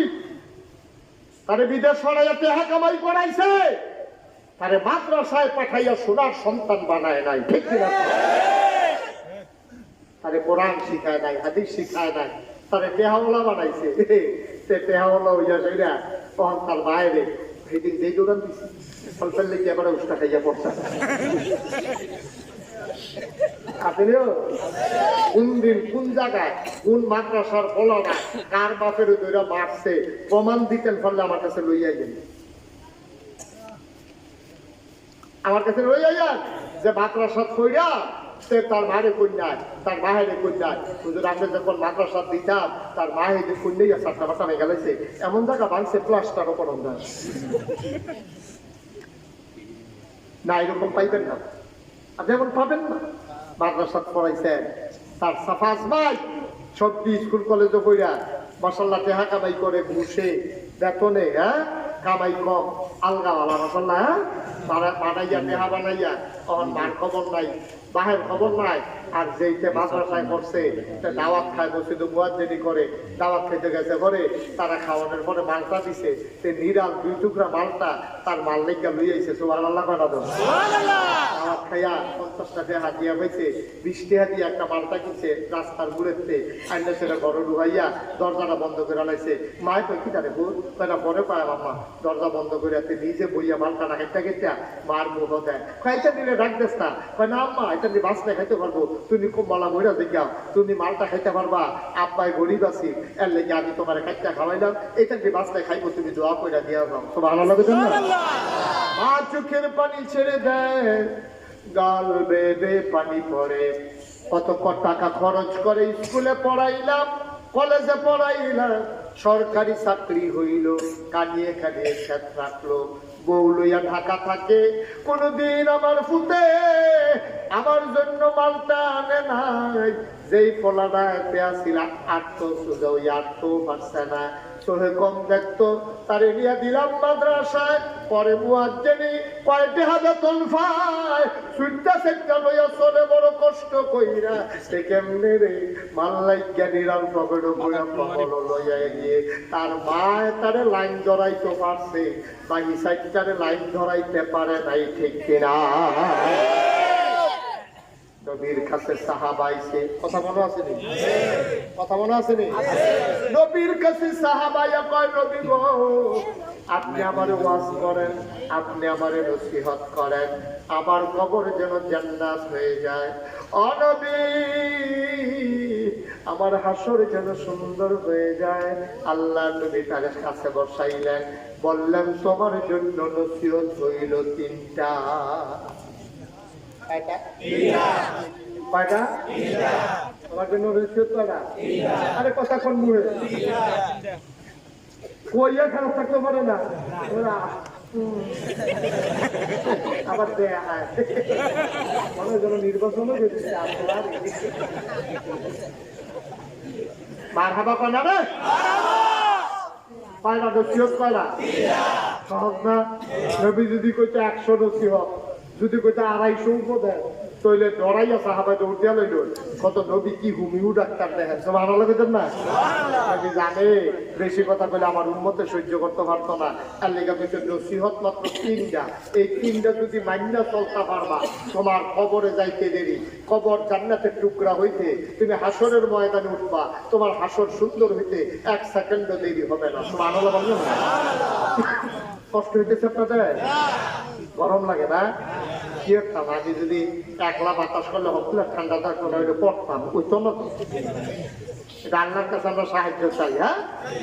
তারে বিদেশ ছড়াইয়া টেহা কামাই করাইছে, তারে মাদ্রাসায় পাঠাইয়া সোনার সন্তান বানায় নাই, ঠিক কিনা তারে কোরআন শিখায় নাই, হাদিস শিখায় নাই, তারে টেহাওয়ালা বানাইছে, টেহাওয়ালা হইয়া সেটা তখন তার বাইরে সেদিন যেই দোকান দিচ্ছে ফলফেল লেগে এবারে উষ্টা খাইয়া পড়ছে। আপনিও কোন দিন কোন জায়গায় কোন মাদ্রাসার ফলনা কার বাপের দইরা মারছে প্রমাণ দিতেন, ফলে আমার কাছে লইয়া গেল, আমার কাছে লইয়া যান যে মাদ্রাসা কইরা সে তার মারে কন্যায় তার মাহেরে কন্যায় হুজুর আমরা যখন মাদ্রাসা দিতাম তার মাহেদের কন্যাই সাতটা বাটা হয়ে গেছে, এমন জায়গা ভাঙছে প্লাস্টারও করন না, এরকম পাইবেন না, আপনি এখন পাবেন না। মাদ্রাসা পড়াইছেন তার সাফাজ ভাই 26 স্কুল কলেজে কইরা মাশাআল্লাহ টেহা কামাই করে ঘুষে বেতনে, হ্যাঁ কামাই কম আলগাওয়ালা মাশাআল্লাহ, হ্যাঁ বানাইয়া টেহা বানাইয়া তখন মার খবর নাই বাহের খবর নাই, আর যেইতে মাদ্রাসায় করছে দাওয়াত খায় বসে তো মুয়াজ্জিনি করে, দাওয়াত খাইতে গেছে ঘরে, তারা খাওয়ানোর পরে মালটা দিছে, সে নিরাল 2 টুকরা মালটা তার মাল লেগা লই আইছে, সুবহানাল্লাহ করা দাও দাওয়াত খাইয়া 50 টাকা হাত দিয়া পাইছে, 20 টাকা দিয়ে একটা মালটা কিনছে রাস্তার মুড়েতে আইনা, সেটা ঘরে ঢুকাইয়া দরজাটা বন্ধ করে আনাইছে, মায় কই কি তারে ভূত কয়টা পরে পায় মামা, দরজা বন্ধ করে নিজে বইয়া মালটা না খাইতে খেতে মার মুখ দেয়, খাইতে দিলে ডাক দেস না, কয় না আম্মা এটা নিয়ে বাঁচলে খাইতে পারবো, তুমি খুব মলা মইরা দেখিয়া তুমি মালটা খাইতে পারবা, আব্বাই গরিব আছি এর লেগে আমি তোমার খাইতে খাওয়াইলাম, এটা নিয়ে বাঁচলে খাইবো, তুমি দোয়া কইরা দিয়া যাও, সুবহানাল্লাহ। মা চোখের পানি ছেড়ে দেয়, গাল বেদে পানি পড়ে, কত টাকা খরচ করে স্কুলে পড়াইলাম, কলেজে পড়াইলাম, সরকারি চাকরি হইল, কানিয়ে কানিয়ে খেত রাখলো, বউ লইয়া ঢাকা থাকে। কোনদিন আমার ফুটে আমার জন্য মালটা আনে নাই। যেই ফলাটা পেয়াছিল আটটো সোজা ওই আটটো পারছে না, চোখে কম দেখতো, তারে নিয়ে দিলাম মাদ্রাসায়। পরে মুয়াজ্জিনি কয়টা বেতন পায়, সুইটা সেটা লইয়া চলে বড় কষ্ট কইরা। সে কেমনে রে মাল্লাই জ্ঞানীরাম পকেট বইয়া পকল লইয়া গিয়ে তার মায় তারে লাইন ধরাইতে পারছে, বাকি সাইডটারে লাইন ধরাইতে পারে নাই, ঠিক কিনা? নবীর কাছে সাহাবা আইছে, কথা মনে আছে নি? কথা মনে আছে নি? নবীর কাছে সাহাবায়া কয়, নবী গো আপনি আমারে ওয়াজ করেন, আপনি আমারে নসিহত করেন, আমার কবর যেন জান্নাত হয়ে যায়। ও নবী আমার হাসর যেন সুন্দর হয়ে যায়। আল্লাহ নবী তার কাছে বসাইলেন, বললেন তোমার জন্য নসিহত হইল তিনটা। তোমার জন্য নসিহত করা, আরে কথা কোন মুখে কইয়া খারাপ থাকতে পারে না, আবার দেয়া হয় মনে যেন নির্বাচনও করছে। মারহাবা কনা রে, কয়লা নসিহত কয়লা সহজ না। নবী যদি কইতে 100 নসিহত, যদি কইতে 250 উপদেশ, তইলে ডরাইয়া সাহাবা দৌড় দিয়া লইল। কত নবী কি হুমিউ ডাক্তার দেখেন, সুবহানাল্লাহ কইতেন না? নবী জানে বেশি কথা কইলে আমার উম্মতে সহ্য করতে পারতো না, তার লেগে কইতে নসিহত মাত্র 3টা। এই 3টা যদি মাইন্না চলতে পারবা, তোমার কবরে যাইতে দেরি, কবর জান্নাতের টুকরা হইতে, তুমি হাসরের ময়দানে উঠবা, তোমার হাসর সুন্দর হইতে 1 সেকেন্ডও দেরি হবে না। সুবহানাল্লাহ বলবেন না? কষ্ট হইতেছে আপনাদের? গরম লাগে না? কি একটা মাঝে যদি একলা বাতাস করলে হকলে ঠান্ডা থাকতো না, ওইটা পড়তাম, ওই তো না। আল্লাহর কাছে আমরা সাহায্য চাই। হ্যাঁ,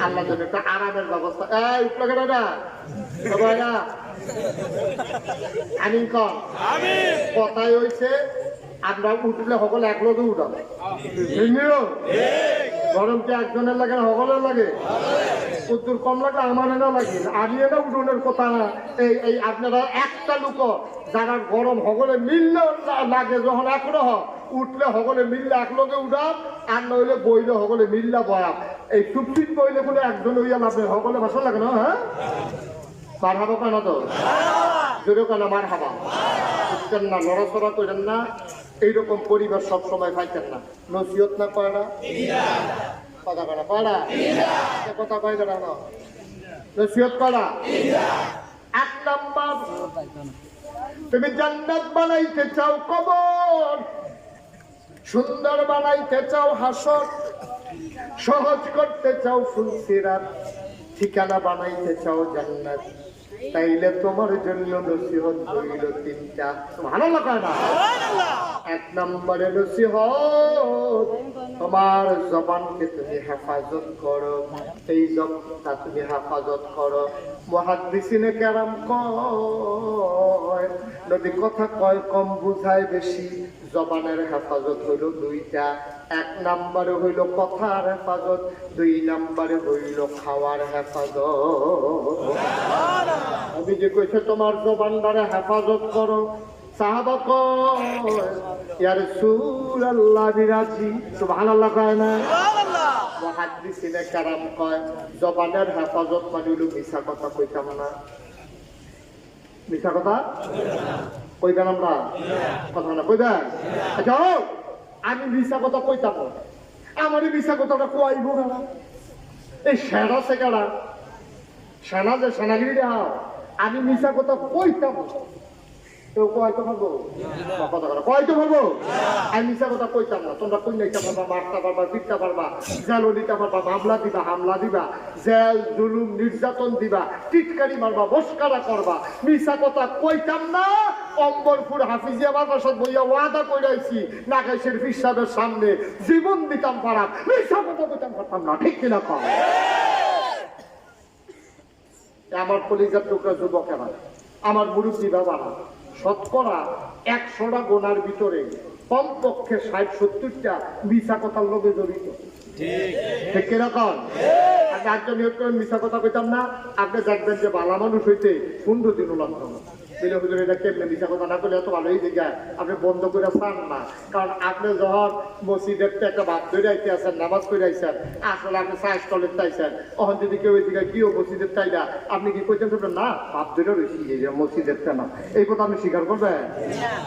আল্লাহর জন্য একটা আরামের ব্যবস্থা। এই উপলক্ষে না সবাই না আমিন কর। কথাই হয়েছে আমরা উঠলে সকলে এক লোকে উঠাবো। গরম কি একজনের লাগে না সকলের লাগে? উত্তর কম লাগে আমার না লাগে, আমি এটা উঠোনের কথা না। এই আপনারা একটা লোক যারা গরম সকলে মিললে লাগে, যখন একরহ উঠলে সকলে মিললে এক লোকে উঠাম, আর নইলে বইলে সকলে মিললে বয়াম। এই চুপচিপ বইলে কোনো একজন হইয়া লাভে সকলে ভাষা লাগে না। হ্যাঁ, মার হাবা কেন তো জোরে কেন মার হাবা বুঝতেন না, লড়াচড়া করেন না, এইরকম পরিবার সবসময় পাইতেন না। নসিহত না পাড়া কথা করা পাড়া কথা কয় না, নসিহত করা। 1 নাম্বার, তুমি জান্নাত বানাইতে চাও, কবর সুন্দর বানাইতে চাও, হাসর সহজ করতে চাও, ফুলসিরাত ঠিকানা বানাইতে চাও জান্নাত, তাইলে তোমার জন্য নসিহত হইল 3টা। সুবহানাল্লাহ কয় না? 1 নম্বরে নসিহত, তোমার জবানকে তুমি হেফাজত করো, এই জবানটা তুমি হেফাজত করো। মুহাদ্দিসিনে কেরাম কয় নবী কথা কয় কম, বুঝায় বেশি। জবানের হেফাজত হইল 2টা। 1 নম্বরে হইল কথার হেফাজত, 2 নম্বরে হইল খাওয়ার হেফাজত। আমি যে কইছে তোমার জবানটারে হেফাজত করো, সাহাবা কয় ইয়া রাসূলুল্লাহ বিরাজি, সুবহানাল্লাহ কয় না? মুহাদ্দিসিনে কেরাম কয় জবানের হেফাজত মানে হইল মিছা কথা কইতাম না। মিছা কথা কইতাম আমরা, কথা না কইতাম। আচ্ছা আমি মিছা কথা কইতাম, আমারই মিছা কথাটা কইব না। এই সেরা সেকারা সেনা যে সেনাগিরি দেওয়া, আমি মিছা কথা কইতাম, কেউ কয়তো পারবো কথা কথা কয়তো পারবো? আমি মিছা কথা কইতাম না। তোমরা কই নাইতে পারবা, মারতে পারবা, পিটতে পারবা, জেলও দিতে পারবা, মামলা দিবা, হামলা দিবা, জেল জুলুম নির্যাতন দিবা, টিটকারি মারবা, বসকারা করবা। মিছা কথা কইতাম না। অম্বরপুর হাফিজিয়া মাদ্রাসাত বইয়া ওয়াদা কইরাইছি, নাগাই শরীফ সাহেবের সামনে জীবন দিতাম পারা, মিছা কথা কইতাম পারতাম না। ঠিক কিনা কম? আমার কলিজার টুকরা যুবকেরা, আমার মুরব্বী বাবারা, শতকরা 100টা গোনার ভিতরে কমপক্ষে 60-70টা মিছা কথার লোকে জড়িত। ঠিক কিরকম? আপনি একজন নিয়োগ করেন মিশা কথা কইতাম না, আপনি দেখবেন যে ভালো মানুষ হইতে 15 দিনও লাগতো না। এটা কেমনে মিশা কথা না করলে এত ভালোই জায়গায় আপনি বন্ধ করে পান না, কারণ আপনি যখন মসজিদের একটা ভাব ধরে আইতে আছেন, নামাজ করে আইসেন, আসলে আপনি সাইজ কলেজ চাইছেন, তখন যদি কেউ ওই দিকে গিয়েও মসজিদের চাই না, আপনি কি কইতেন না ভাব ধরে রয়েছি মসজিদের না, এই কথা আপনি স্বীকার করবেন?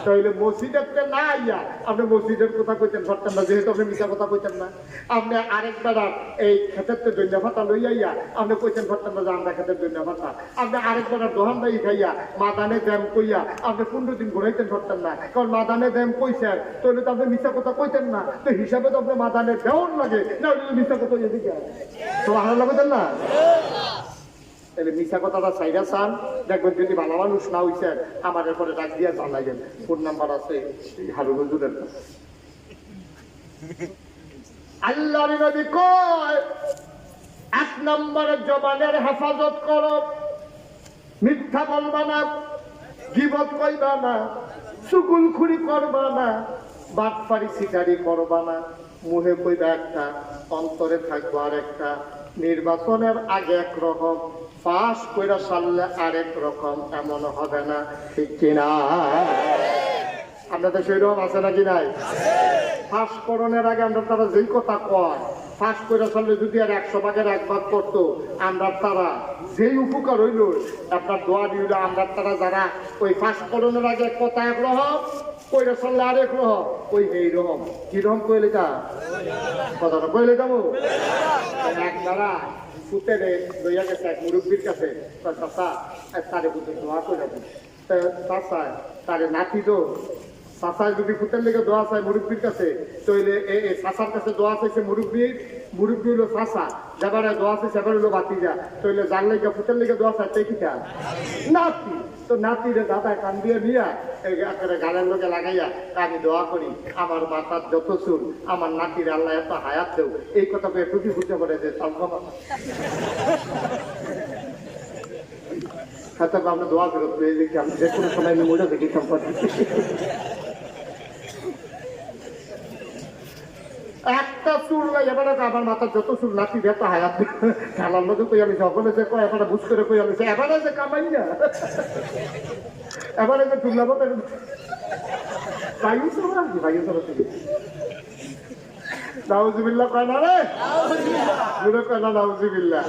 তাহলে মসজিদের না আইয়া আপনি মসজিদের কথা কইতেন পারতেন না, যেহেতু আপনি মিশা কথা কইতেন না। আপনি আরেকবার এই ক্ষেত্রে দৈন্য ভাতা লইয়া আপনি কইতেন পারতেন না যে আমরা ক্ষেত্রে দৈন্য ভাতা। আপনি আরেকবার দোহান দায়ী খাইয়া মাদানে ব্যায়াম কইয়া আপনি 15 দিন ঘুরাইতেন পারতেন না, কারণ মাদানে ব্যায়াম কইছেন, তাহলে তো আপনি মিশা কথা কইতেন না, তো হিসাবে তো আপনি মাদানে দেওয়ার লাগে না, মিশা কথা এদিকে তো ভালো লাগতেন না। তাহলে মিশা কথাটা চাইরা চান, দেখবেন যদি ভালো মানুষ না হইছেন আমার এরপরে ডাক দিয়া জানাইবেন, ফোন নাম্বার আছে হারুন হুজুরের কাছে। আল্লাহর নবী কয় 1 নম্বরের জবানের হেফাজত করো, মিথ্যা বলবা না, গীবত কইবা না, চুগলখুরি করবা না, বাটপারি সিটারি করবা না। মুহে কইবা একটা, অন্তরে থাকবো আর একটা। নির্বাচনের আগে একরকম, পাস কইরা সারলে আরেক রকম, এমন হবে না, ঠিক কিনা? আপনাদের সেইরকম আছে নাকি নাই? ফাঁস করণের আগে আমরা তারা যেই কথা কয়, ফাঁস করে চললে যদি আর 100 ভাগের 1 ভাগ করতো, আমরা তারা যেই উপকার হইল আপনার দোয়া দিল, আমরা তারা যারা ওই ফাঁস করণের আগে কথা একরকম, কইরা চললে আরেক রকম, ওই এইরকম কিরকম কইলে তা কথাটা কইলে যাবো। এক তারা ফুটেরে লইয়া গেছে এক মুরব্বীর কাছে, চাচা তারে বুঝে দোয়া করে দিন। চাচা তারে নাতি তো চাচায় যদি ফুটের লেগে দোয়া চায় মুরব্বীর কাছে, তৈলে চাচার কাছে দোয়া চাইছে মুরব্বী হলো চাচা, যাবার দোয়া চাইছে এবার হলো বাতিজা, তৈলে যার লেগে ফুটের লেগে দোয়া চায় তাই কিটা নাতি। তো নাতিরে দাদা কান দিয়ে নিয়া একেবারে গালের লোকে লাগাইয়া আমি দোয়া করি আমার মাথার যত চুল আমার নাতির আল্লাহ এত হায়াত দেও, এই কথা পেয়ে টুকি ফুটে পড়ে যে হয়তো আমরা দোয়া ফেরত পেয়ে দেখি, আমি যে কোনো সময় আমি মরে দেখি সম্পর্কে একটা চুল নাই এবার আমার মাথার যত চুল নাতি এত হায়াত খেলার লোকে কই আমি সকলে যে কয় এবার বুঝ করে কই আমি এবারে যে কামাই না, এবারে যে চুল লাভ নাউজুবিল্লাহ কয় না রে, দূরে কয় না নাউজুবিল্লাহ।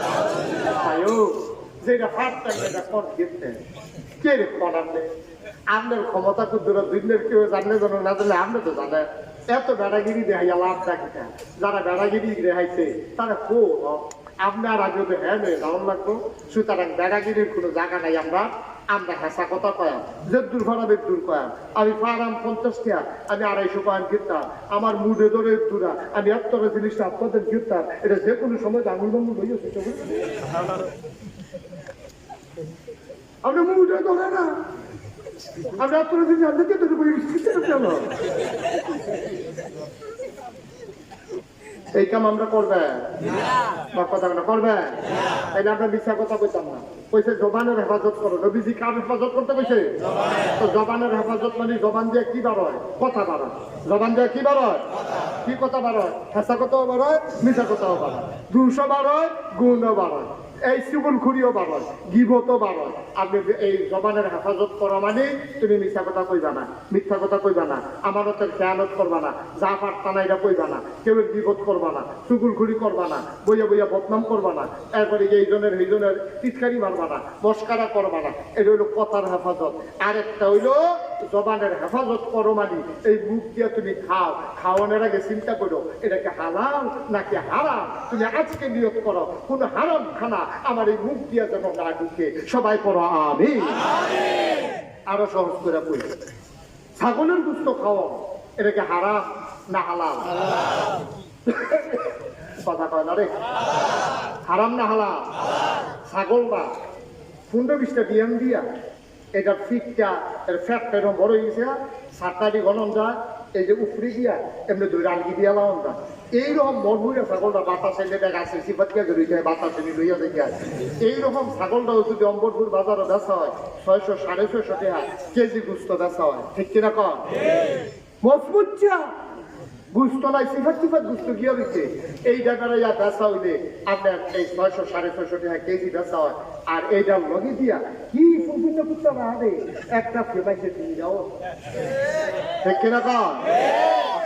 যেটা ফার্স্ট এটা কর গেছে কে রে করার নেই, আপনার ক্ষমতা কুদ্দুরা দুনিয়ার কেউ জানলে জানো না জানলে আপনি তো জানে। এত বেড়াগিরি দেখাইয়া লাভ দেখিটা, যারা বেড়াগিরি দেখাইছে তারা কো আপনার আগে তো হ্যাঁ নেই দাম লাগবো, সুতরাং বেড়াগিরির কোনো জায়গা নাই। আমরা হেসা কথা কয়াম, যে দূর ভাড়াবের দূর কয়াম, আমি পারাম 50 টাকা, আমি 250 কয়াম কিনতাম, আমার মুডে ধরে দূরা আমি এতটা জিনিসটা আপনাদের কিনতাম, এটা যে কোনো সময় আঙুল বাঙুল হইয়াছে আপনি মুডে ধরে না, আমরা এতটা জিনিস আপনাকে কেন এই কাম আমরা করবে কথা করবে, তাইলে আমরা মিথ্যা কথা কইতাম না। কইছে জবানের হেফাজত করো, নবীজি কার হেফাজত করতে কইছে? তো জবানের হেফাজত মানে জবান দিয়ে কি বার হয়? কথা বার হয়। জবান দিয়ে কি বার হয়? কি কথা বার হয়? হেঁচা কথাও বার হয়, মিথ্যা কথাও বার হয়, দুশো বার হয়, গুণও বার হয়, এই চুগলখুরিও বার হয়, গীবতও বার হয়। আপনি এই জবানের হেফাজত করা মানে তুমি মিথ্যা কথা কইবা না, মিথ্যা কথা কইবা না, আমানতের খেয়ানত করবা না, যা পারতা না এটা কইবা না, কেউ গীবত করবা না, চুগলখুরি করবা না, বইয়া বইয়া বদনাম করবা না, এরপরে এইজনের টিটকারি মারবা না, মস্কারা করবা না। এটা হইলো কথার হেফাজত। আরেকটা হইলো জবানের হেফাজত করো মানে এই মুখ দিয়ে তুমি খাও, খাওয়ানোর আগে চিন্তা করো এটাকে হালাল নাকি হারাম। তুমি আজকে নিয়ত করো কোন হারাম খানা আমার এই মুখ দিয়ে যেন না ঢুকে। সবাই করো আমিন। আরো সহজ করে বলি, ছাগলের গোশত খাওয়া এটাকে হারাম না হালাল? কথা কয় না রে, হারাম না হালাল? ছাগল না 15-20টা বিয়ান দিয়া এটা ফিটটা এর ফ্যাটটা এরকম বড় হয়ে গেছে, 7টা গণন যায়, এই যে উপরি দিয়া এমনি 2 রানগি দিয়া লাগান যায়। এইরকম মরমুড়ে ছাগলটা বাতাসে যেটা গাছে সিপাতকে ধরে যায়, বাতাসে লইয়া দেখে এইরকম ছাগলটাও যদি অম্বরপুর বাজারে বেচা হয় 600-650 টাকা কেজি গুস্ত বেচা হয়, ঠিক কিনা কম? মজবুত চা গুস্ত নাই সিফাত সিফাত গুস্ত গিয়া দিচ্ছে এই জায়গাটা ইয়া বেচা হইলে আপনার এই 600 650 টাকা কেজি বেচা হয় আর এইটার লগে দিয়া কি ফুলফুল কুত্তা না আরে একটা ফেমাইছে তুমি যাও ঠিক কিনা কর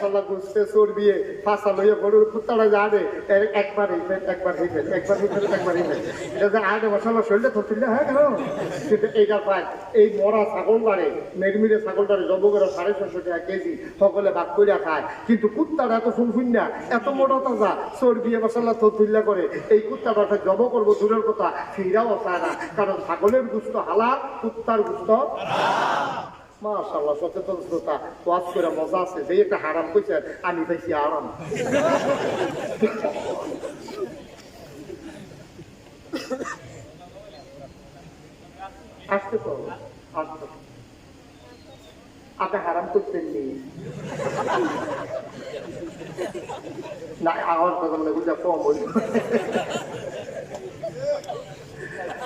মশলা গুছতে চর্বিয়ে ফাঁসা লইয়া গরুর কুত্তাটা জানে একবার হিফেন একবার হিফেন একবার হিফেন একবার হিফেন এটা যে আগে মশলা শরীরে ধরছিল হ্যাঁ কেন কিন্তু এইটা পায় এই মরা ছাগল বাড়ে মেরমিরে ছাগলটারে জব করে 650 টাকা কেজি সকলে ভাগ করিয়া খায় কিন্তু কুত্তাটা এত ফুলফুল না এত মোটা তাজা চর্বিয়ে মশলা তুল্লা করে এই কুত্তাটা জব করবো দূরের কথা ফিরাও চায় না কারণ ছাগলের গুস্ত হালাল কুত্তার গুস্ত মাশাআল্লাহ সচেতন শ্রোতা ওয়াজ করে মজা আছে যে একটা হারাম কইছে আমি পাইছি আরাম আসতে তো আসতে আপনি হারাম করছেন নি না আমার কথা বলে বুঝা কম হইল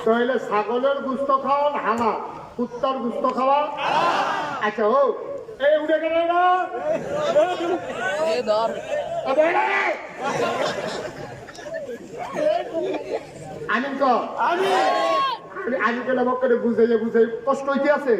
তাহলে ছাগলের গুস্ত খাওয়ান হালাল কুত্তার গুস্ত খাওয়া আচ্ছা ও এই উঠে গেল না আমি তো আমি কেন করে বুঝে কষ্ট হইতে আছে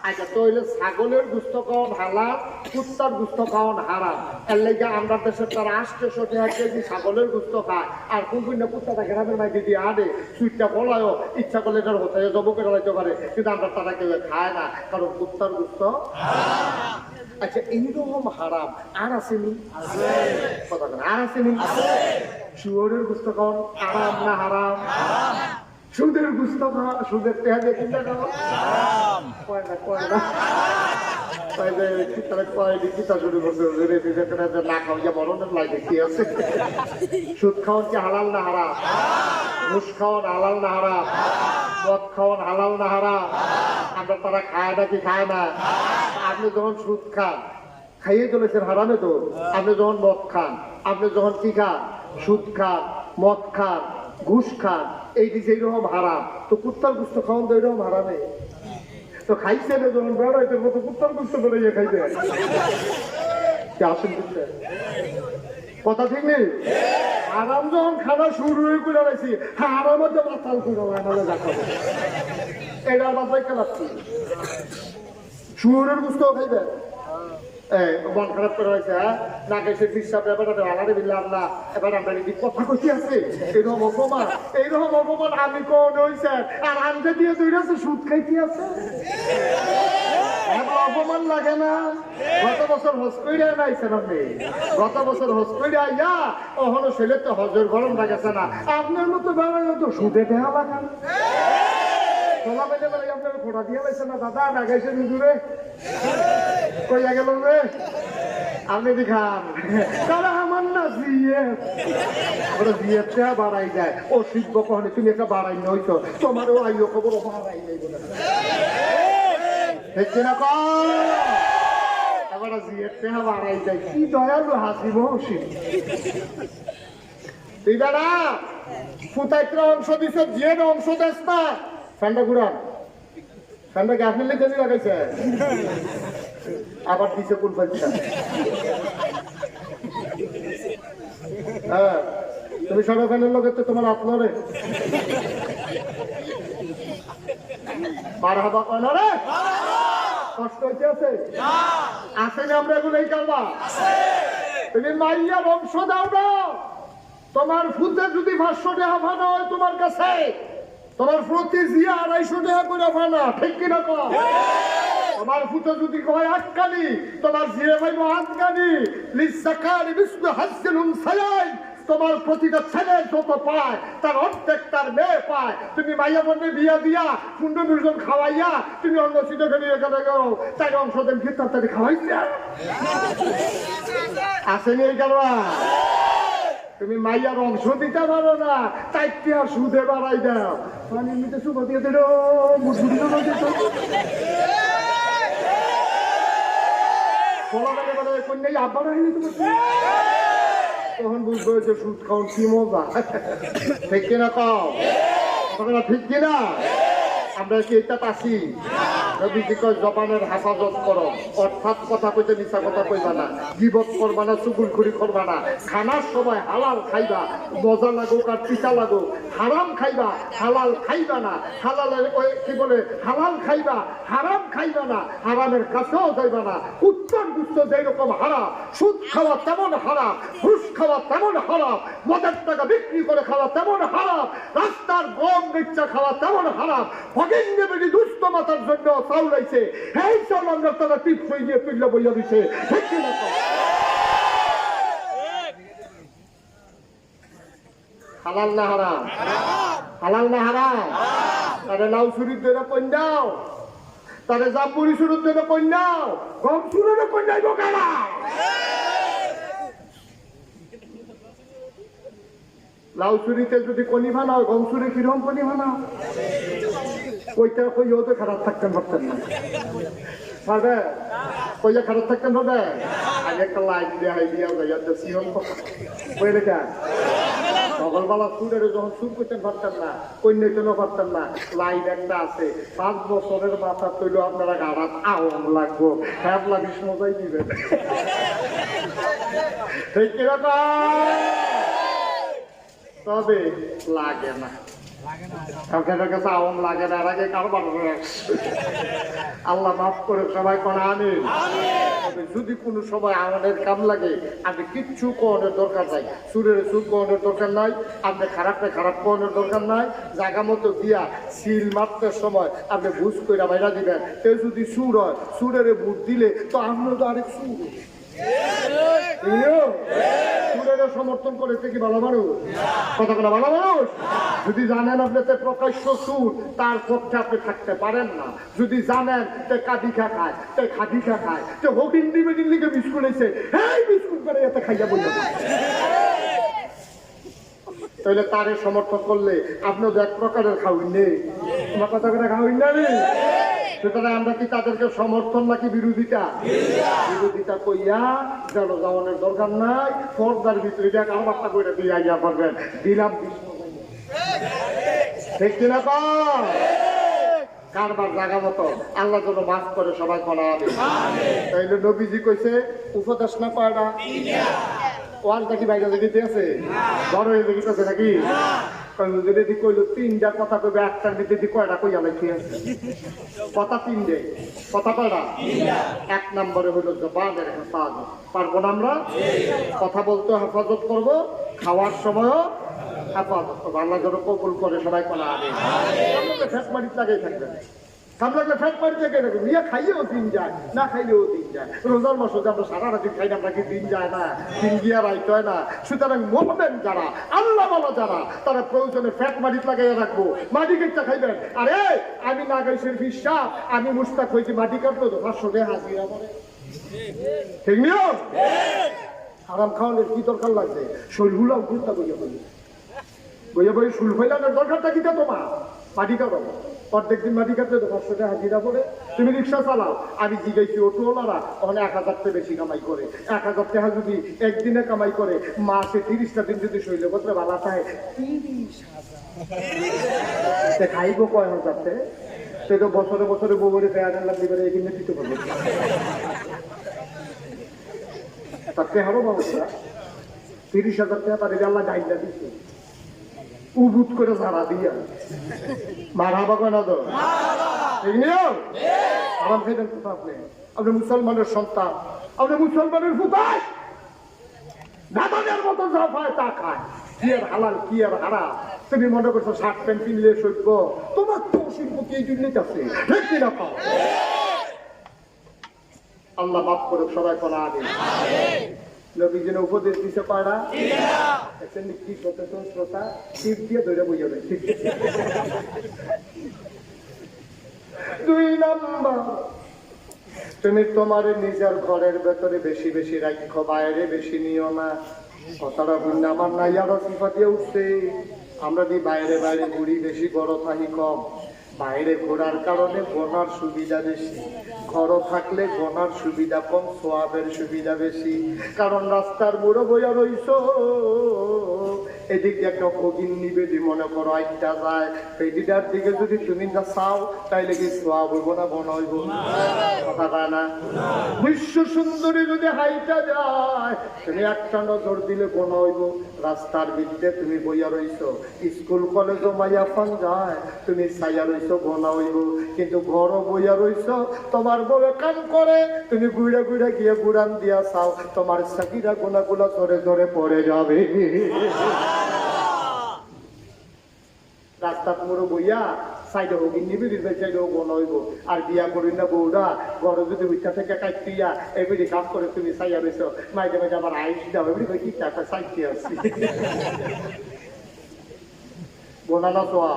আচ্ছা তাহলে ছাগলের গুস্ত খাওয়ান হালাল কুত্তার গুস্ত খাওয়ান হারাম এর লেগে আমরা দেশের তারা 800 টাকা কেজি ছাগলের গুস্ত খায় আর কোন কুত্তাটা গ্রামের মাইকে দিয়ে আনে সুইটটা বলায়ও ইচ্ছা করলে এটার হতে জব করে লাইতে পারে কিন্তু আমরা তারা কেউ খায় না কারণ কুত্তার গুস্ত আচ্ছা এইরকম হারাম আর আসেনি কথা আর আসেনি শুয়োরের গুস্ত খাওয়ান আরাম না হারাম সুদের গুস্ত খাওয়া সুদের টেহা দিয়ে চিন্তা খাওয়া কয় না সুদ খাওয়ান কি হালাল না হারাম ঘুষ খাওয়ান হালাল না হারাম মদ খাওয়ান হালাল না হারাম আমরা তারা খায় না কি খায় না আপনি যখন সুদ খান খাইয়ে চলেছেন হারামে তো আপনি যখন মদ খান আপনি যখন কি খান সুদ খান মদ খান ঘুষ খান এই দিকে এইরকম হারাম তো কুত্তার গুস্ত খাওয়ান তো এইরকম হারামে তো খাইছে না যখন বেড়াইতে মতো কুত্তার গুস্ত করে খাইতে আসেন কথা ঠিক নেই আরাম যখন খানা শুরু হয়ে করে রাখছি আরামের তো মাতাল করে নাহলে দেখাবো এটার মাথায় খেলাচ্ছি শুয়োরের গুস্ত খাইবে মন খারাপ করে রয়েছে হ্যাঁ না গেছে বিশ্বাস এবার আলাদা বিল্লাহ আল্লাহ এবার আমরা কি কথা কইতে আছে এইরকম অপমান আমি কোন হইছে আর আনতে দিয়ে তৈরি আছে সুদ খাইতে আছে অপমান লাগে না গত বছর হজ কইরা নাইছেন আপনি গত বছর হজ কইরা আইয়া ওহনো ছেলে তো হজের গরম লাগেছে না আপনার মতো বেড়াই তো সুদে দেওয়া লাগান তোলা পেলে বেড়ে আপনার ফোটা দিয়ে পাইছে না দাদা লাগাইছে নিজুরে কইয়া গেল রে আপনি দেখান তারা আমার না জিএফ বাড়াই যায় ও শিখব কখনো তুমি একটা বাড়াই নইতো তোমারও আইও খবর বাড়াই নেই বলে দেখছি না এবার জিএফ বাড়াই যায় কি দয়ালু হাসিব তুই দাদা ফুতাইত্র অংশ দিছে জিয়ের অংশ দেশ না ঠান্ডা ঘুরান ঠান্ডা গ্যাস নিলে জমি লাগাইছে আবার দিছে কোন পয়সা হ্যাঁ তুমি সবাই ফ্যানের লোকের তো তোমার আপনারে বার হবা কেন রে কষ্ট হইতে আছে আসেনি আমরা এগুলো এই কারবা তুমি মাইয়া বংশ দাও না তোমার ফুতে যদি 500 টাকা ভানো হয় তোমার কাছে তোমার প্রতি জিয়া 250 টাকা করে ভানা ঠিক কিনা কো তোমার ফুতে যদি কয় আটকানি তোমার জিয়া ভাইবো আটকানি লিসাকারি বিসমি হাসিলুন সালাই তোমার প্রতিটা ছেলে যত পায় তার অর্ধেক তার মেয়ে পায় তুমি মাইয়া বন্ধে বিয়া দিয়া কুণ্ড মির্জন খাওয়াইয়া তুমি অন্য সিটে নিয়ে গেলে গেও তাই অংশ দেন কি তাড়াতাড়ি খাওয়াইছে আসেনি এই কারবা তুমি মাইয়ার অংশ দিতে পারো না তাই কি আর সুদে বাড়াই দাও মানে এমনিতে সুদ দিয়ে দিল মুসুরি কন্যাই আব্বার হয়নি তোমার তখন বুঝবো যে সুদ খাওয়ান কি মজা ঠিক কিনা কও ঠিক কিনা আমরা কি এটা পাচ্ছি নবীজি কয় জবানের হেফাজত করো, অর্থাৎ কথা কইতে মিছা কথা কইবা না, গীবত করবা না, চুগলখড়ি করবা না, খানার সময় হালাল খাইবা, মজা লাগুক আর পিঠা লাগুক, হারাম খাইবা, হালাল খাইবা না, হালালের কি বলে হালাল খাইবা, হারাম খাইবা না, হারামের কাছেও যাইবা না। উত্তর গুচ্ছ যেরকম হারাম, সুদ খাওয়া তেমন হারাম, ঘুষ খাওয়া তেমন হারাম, মদের টাকা বিক্রি করে খাওয়া তেমন হারাম, রাস্তার গম মির্চা খাওয়া তেমন হারাম। ভগিন্নে বেটি দুষ্ট মাতার জন্য চাউলাইছে, এই সব আমরা তারা টিপস হয়ে গিয়ে পিল্লা বইয়া দিছে। ঠিক কি না? হালাল না হারাম? হালাল না হারাম? তারে লাউ চুরির ধরে কন্যাও, তারে জাম্বুরি চুরির ধরে কন্যাও, গম চুরের কন্যাই বোকারা। লাউ চুরিতে যদি কনি বানাও, গম চুরি কিরম কনি বানাও? ওইটা কইও তো খারাপ থাকতেন ভাবতেন না, পারবে? কইয়া খারাপ থাকতেন হবে? আগে একটা লাইন দিয়ে হাই দিয়া যাইয়া সিহন কই লেখা সকালবেলা চুরের যখন চুর করতেন পারতেন না, কন্যাতেনও পারতেন না, লাইন একটা আছে, 5 বছরের মাথা তৈল আপনারা গাড়াত আওয়াম লাগবো, হ্যাঁ লাগিস মজাই দিবেন। ঠিক কিরকম? তবে লাগে না, কাছে আওয়াম লাগে না, আগে কারবার আল্লাহ মাফ করে সবাই কোন আমিন। যদি কোনো সময় আমাদের কাম লাগে, আপনি কিচ্ছু কোনের দরকার নাই, সুরের সুর কোনের দরকার নাই, আপনি খারাপটা খারাপ কোনের দরকার নাই, জায়গা মতো দিয়া সিল মারতে সময় আপনি বুঝ করে বাইরা দিবেন। কেউ যদি সুর হয়, সুরের বুট দিলে তো আমরা তো আরেক সুর সুরের সমর্থন করেছে কি ভালো মানুষ? কথা কথা ভালো মানুষ? যদি জানেন আপনাতে প্রকাশ্য সুর, তার পক্ষে আপনি থাকতে পারেন না। যদি জানেন তে কাদিখা খায়, তে খাদিখা খায়, তে হোকিন্দি বেডির লিগে বিস্কুট হয়েছে, হ্যাঁ বিস্কুট করে এতে খাইয়া বলতে তাহলে তারে সমর্থন করলে আপনিও এক প্রকারের খাওয়িন নেই। তোমার কথা করে খাওয়িন না নেই? সুতরাং আমরা কি তাদেরকে সমর্থন নাকি বিরোধিতা? বিরোধিতা কইয়া যেন যাওয়ানোর দরকার নাই, পর্দার ভিতরে যা কারবারটা করে দিয়ে আইয়া পারবেন, দিলাম ঠিক কিনা? কারবার জায়গা মতো আল্লাহ যেন মাফ করে সবাই করা হবে। তাইলে নবীজি কইছে উপদেশ না কয়টা? ওয়ালটা কি বাইরে দেখিতে আছে? বড় হয়ে দেখিতেছে নাকি? যদি কইল 3টা কথা কইবে, একটার ভিতরে কয়টা কইয়া লাইছে? কথা 3টে, কথা কয়টা? 1 নম্বরে হইল জবানের হেফাজত। পারবো না আমরা? কথা বলতে হেফাজত করবো, খাওয়ার সময়ও হেফাজত করবো। আল্লাহ যেন কবুল করে সবাই করা হবে। ফ্যাট মারিত লাগাই থাকবে, সামলাগলে ফ্যাট মারিত লাগাই থাকবে, নিয়ে খাইয়েও দিন যায়, না খাইলেও দিন যায়। রোজার মাসে আমরা সারা রাতি খাই না, আমরা কি দিন যায় না? দিন গিয়া রাইতে হয় না। সুতরাং মুমিন যারা, আল্লাহ বলা যারা, তারা প্রয়োজনে ফ্যাট মারিত লাগাইয়া রাখবো। মাটি কেটটা খাইবেন। আরে আমি না গাইছের বিশ্বাস, আমি মুস্তাক হয়েছি, মাটি কাটলো তো 500 টাকা হাজিরা পড়ে। ঠিক নিয়ম? আরাম খাওয়ানোর কি দরকার লাগছে? শরীরগুলাও গুরুত্ব বইয়া বলি বইয়া বই শুল ফেলানোর দরকারটা কি তোমার? মাটি কাটো, প্রত্যেক দিন মাটি কাটলে তো 500 টাকা হাজিরা পড়ে। তুমি রিক্সা চালাও, আমি জিজ্ঞাসি অটোওয়ালারা ওখানে 1000 টাকা বেশি কামাই করে। 1000 টাকা যদি একদিনে কামাই করে, মাসে 30টা দিন যদি শৈলপত্রে বালা থাকে 30,000 খাইব কয় হাজার? সে তো বছরে বছরে বউরে পেয়ার লাগবে, এখানে দিতে পারবো তাকে হারো বাবুরা 30,000 টাকা তাদের আল্লাহ গাইডা দিচ্ছে, উবুত করে সারা দিয়া মারা বাবা না তো আরাম খাইবেন কোথা? আপনি মুসলমানের সন্তান, আপনি মুসলমানের ফুটায় দাদাদের মতো যা পায় তা খায়। কি আর হালাল, কি আর হারাম? তুমি মনে করছো শার্ট প্যান্ট কিনলে সইব? তোমার তো শিল্প কি এই জন্যই আছে, ঠিক কিনা? পাও আল্লাহ মাফ করুক সবাই করা আগে। নবী যেন উপদেশ দিতে পারা কি সচেতন শ্রোতা টিপ দিয়ে ধরে বইয়া দেয়। 2 নম্বর, তুমি তোমার নিজের ঘরের ভেতরে বেশি বেশি রাখো, বাইরে বেশি নিও না। কথাটা বললে আমার নাই আরো সিফা দিয়ে উঠছে। আমরা দি বাইরে বাইরে ঘুরি, বেশি বড় থাকি কম। বাইরে ঘোরার কারণে গোনার সুবিধা বেশি, ঘরও থাকলে গোনার সুবিধা কম, সোয়াবের সুবিধা বেশি। কারণ রাস্তার মোড়ে বইয়া রইছ, এদিক দিয়ে একটা ভগিন নিবেদি মনে করো আইটা যায়, পেডিটার দিকে যদি তুমি না চাও তাইলে কি সোয়া বলবো না বন হইব কথা কয় না? বিশ্ব সুন্দরী যদি হাইটা যায় তুমি একটা নজর দিলে বন হইব। রাস্তার বিদ্যে তুমি বইয়া রইছো, স্কুল কলেজও মাইয়া ফান যায় তুমি ছাইয়া রইছো বনা হইব। কিন্তু ঘরও বইয়া রইছো, তোমার বউয়ে কাম করে, তুমি গুড়ে গুড়ে গিয়ে গুড়ান দিয়া চাও, তোমার সাকিরা গোনাগুলা ধরে ধরে পড়ে যাবে। রাস্তা পুরো বইয়া সাইডে হোক নিবিড়ির সাইডে হোক নইব। আর বিয়া করি না বউরা ঘরে যদি উইটা থেকে কাটিয়া এবিডি কাজ করে তুমি সাইয়া রয়েছ, মাঝে মাঝে আমার আইস দাও এবিডি কি টাকা সাইতে আসছি। গোনানা সোয়া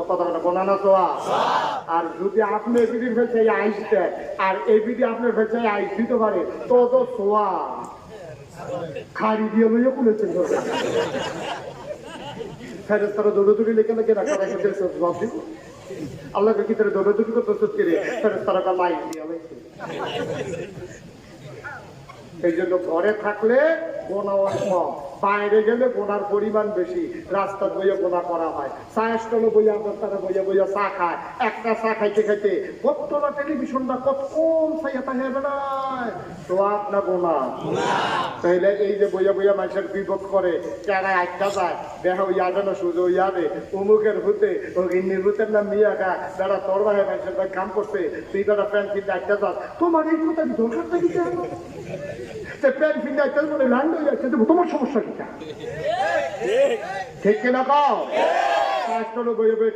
কথা বলে গোনানা সোয়া। আর যদি আপনি এবিডির ফেলছে আইস দেয় আর এবিডি আপনার ফেলছে আইস দিতে পারে তো তো সোয়া খাড়ি দিয়ে লইয়া খুলেছেন। ফেরেস্তারা দৌড়দৌড়ি লেখে লেখে রাখা রাখা আল্লাহকে কি তারা দৌড়দৌড়ি করতে সুস্থ করে ফেরেস্তারা লাইন দিয়ে হয়েছে। এই জন্য ঘরে থাকলে গোনা কম, বাইরে গেলে গোনার পরিমাণ বেশি। রাস্তার বইয়া গোনা করা হয়, চায়ের স্টলে বইয়া তারা বইয়া বইয়া চা খায়, একটা চা খাইতে খাইতে কতটা টেলিভিশনটা কত কোন চাইয়া তাহে বেড়ায় তো আপনার গোনা। তাইলে এই যে বইয়া বইয়া মানুষের বিপদ করে কেনায় একটা যায় দেখা ইয়াদে না সুযোগ ইয়াদে অমুকের ভূতে ও গিন্নির ভূতের নাম মিয়া গা বেড়া তোর ভাই মানুষের ভাই কাম করছে তুই বেড়া প্যান্ট কিনতে একটা যাস, তোমার এই কথা দরকার থাকি প্যান্ট কিনতে একটা মানে ল্যান্ড হয়ে যাচ্ছে, তোমার সমস্যা কিটা ঠিক কিনা কাও?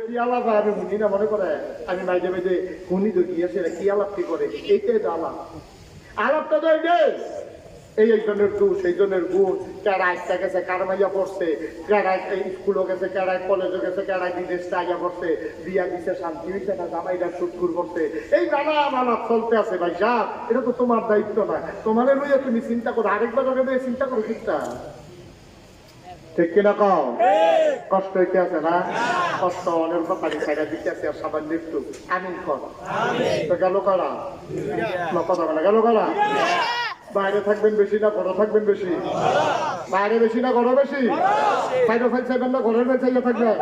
কি আলাপ আমি শুনি না মনে করে আমি মাঝে মাঝে শুনি তো গিয়েছে কি আলাপ কি করে, এইটাই তো আলাপ। আলাপটা তো এই একজনের দোষ সেই জনের গুণ, কেড়াই গেছে কারমাইয়া পড়ছে, কেড়াই স্কুলও গেছে, কেড়াই কলেজও গেছে, কেড়াই বিদেশ আইয়া পড়ছে, বিয়া দিছে শান্তি হইছে না, জামাইটা সুটকুর করছে, এই নানা আলাপ চলতে আছে। ভাই সাহেব এটা তো তোমার দায়িত্ব না, তোমার লইয়া তুমি চিন্তা করো, আরেকবার চিন্তা করো চিন্তা ঠিক কিনা কও? কষ্ট হইতে আছে না? কষ্ট অনেক কথা খাইরা দিতে আছে আর সামান্য একটু আমিন কর তো গেল কারা কথা বলা গেল কারা? বাইরে থাকবেন বেশি না ঘরে থাকবেন বেশি? বাইরে বেশি না ঘরে বেশি? বাইরে ফেলছেন না ঘরের ফেলছে থাকবেন?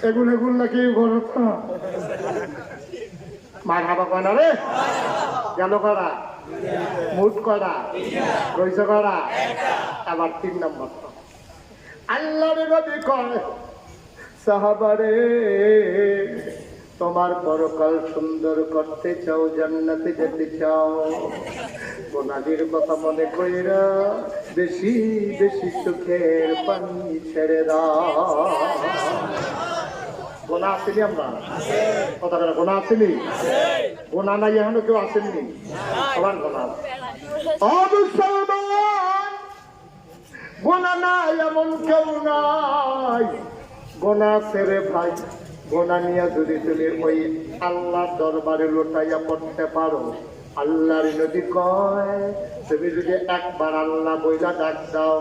এগুল এগুল নাকি ঘর মার হাবা কয় না রে গেল করা মুট করা রইছে করা। আবার 3 নম্বর আল্লাহর নবী কয় সাহাবারে তোমার পরকাল সুন্দর করতে চাও, জান্নাতে যেতে চাও, গোনাদের কথা মনে কইরা বেশি বেশি সুখের পানি ছেড়ে দাও। গোনা আসেনি আমরা কথা বলে গোনা আসেনি? গোনা নাই এখনো কেউ আসেননি? সবার গোনা অবসমান গোনা নাই এমন কেউ নাই। গোনা ছেড়ে ভাই গোনা নিয়ে যদি তুমি ওই আল্লাহর দরবারে লোটাইয়া পড়তে পারো, আল্লাহর নবী কয় তুমি যদি একবার আল্লাহ বইলা ডাক দাও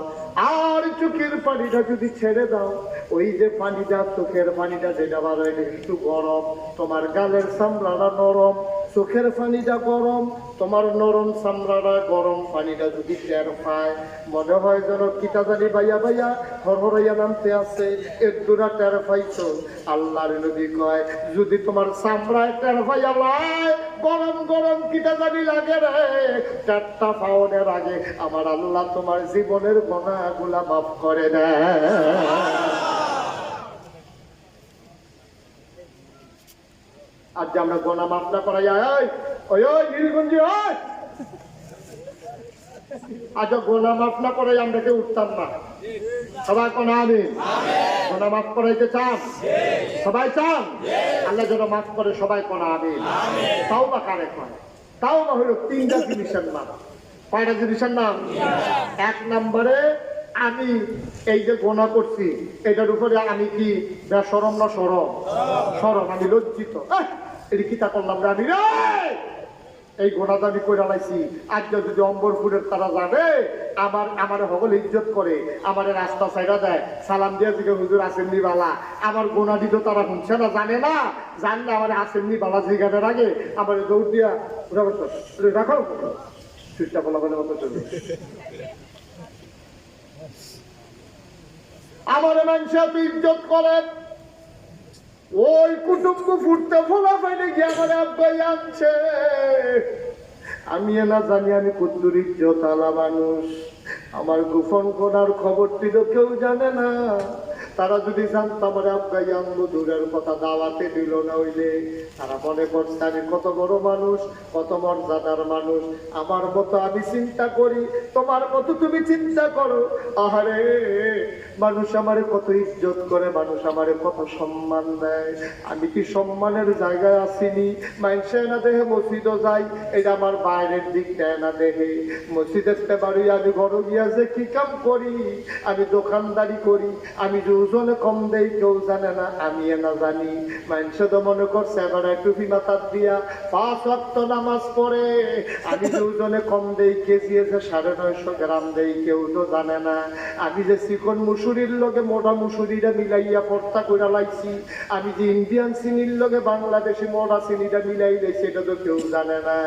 আর চোখের পানিটা যদি ছেড়ে দাও, ওই যে পানিটা চোখের পানিটা যেটা বার হয় একটু গরম, তোমার গালের চামড়াটা নরম, চোখের পানিটা গরম, তোমার নরম চামড়াটা গরম, পানিটা যদি টের পায় মনে হয় যেন কিটা জানি বাইয়া বাইয়া হরহরাইয়া নামতে আছে, একদুরা টের পাইছো। আল্লাহর নবী কয় যদি তোমার চামড়ায় টের পাইয়া লাই গরম গরম কিটা জানি লাগে রে, চারটা পাওনের আগে আমার আল্লাহ তোমার জীবনের গুনাহগুলা মাফ করে দেয়। আর যে আমরা গোনা মাফ না করা যায় ওই ওই নীলগঞ্জি ওই আজ গোনা মাফ না করে আমরা কেউ উঠতাম না। সবাই কোন আমি গোনা মাফ করাইতে চান? সবাই চান আল্লাহ যেন মাফ করে? সবাই কোন আমি তাও বা কারে কয়? তাও বা হলো 3টা জিনিসের নাম। কয়টা জিনিসের নাম? 1 নম্বরে আমি এই যে গোনা করছি এটার উপরে আমি কি বেশরম না সরম? সরম, আমি লজ্জিত। এটা কি তা করলাম আমি রে, এই গোনাটা আমি করে লাইছি। আজকে যদি অম্বরপুরের তারা যাবে আমার সকল ইজ্জত করে, আমার রাস্তা ছাইড়া দেয়, সালাম দিয়ে দিকে হুজুর আসেননি বালা, আমার গোনা দিত তারা শুনছে না, জানে না, জানলে আমার আসেননি বালা জিগানের আগে আমার দৌড় দিয়া রাখো সুইচটা বলা বলে মতো চলবে। আমার মানুষ এত ইজ্জত করেন, ওই কুটুম্ব ফুটতে ফোলা পাইলে গিয়ে আমার আব্বাই আনছে। আমি না জানি আমি কুদ্দুর ইজ্জত আলা মানুষ, আমার গোপন কোনার খবরটি তো কেউ জানে না। তারা যদি জানতো আমার আব্বাই আনবো, দূরের কথা দাওয়াতে দিল না হইলে তারা মনে করছে আমি কত বড় মানুষ, কত মর্যাদার মানুষ। আমার মতো আমি চিন্তা করি, তোমার মতো তুমি চিন্তা করো। আহারে, মানুষ আমারে কত ইজ্জত করে, মানুষ আমারে কত সম্মান দেয়। আমি কি সম্মানের জায়গায় আসিনি? মানুষে না দেহে মসজিদও যাই, এটা আমার বাইরের দিক দেয় না দেহে। মসজিদের বাড়ি আমি ঘর গিয়া যে কি কাম করি, আমি দোকানদারি করি, আমি যে ওজনে কম দেই কেউ জানে না, আমি না জানি। মানুষে তো মনে করছে এবার টুপি মাথার দিয়া 5 ওয়াক্ত নামাজ পড়ে, আমি যে ওজনে কম দেই, কেজি এসে 950 গ্রাম দেই কেউ তো জানে না। আমি যে চিকন মুসুরির লগে মোটা মুসুরিটা মিলাইয়া ভর্তা করে লাইছি, আমি যে ইন্ডিয়ান চিনির লগে বাংলাদেশি মোটা চিনিটা মিলাই দিয়েছি, এটা তো কেউ জানে না।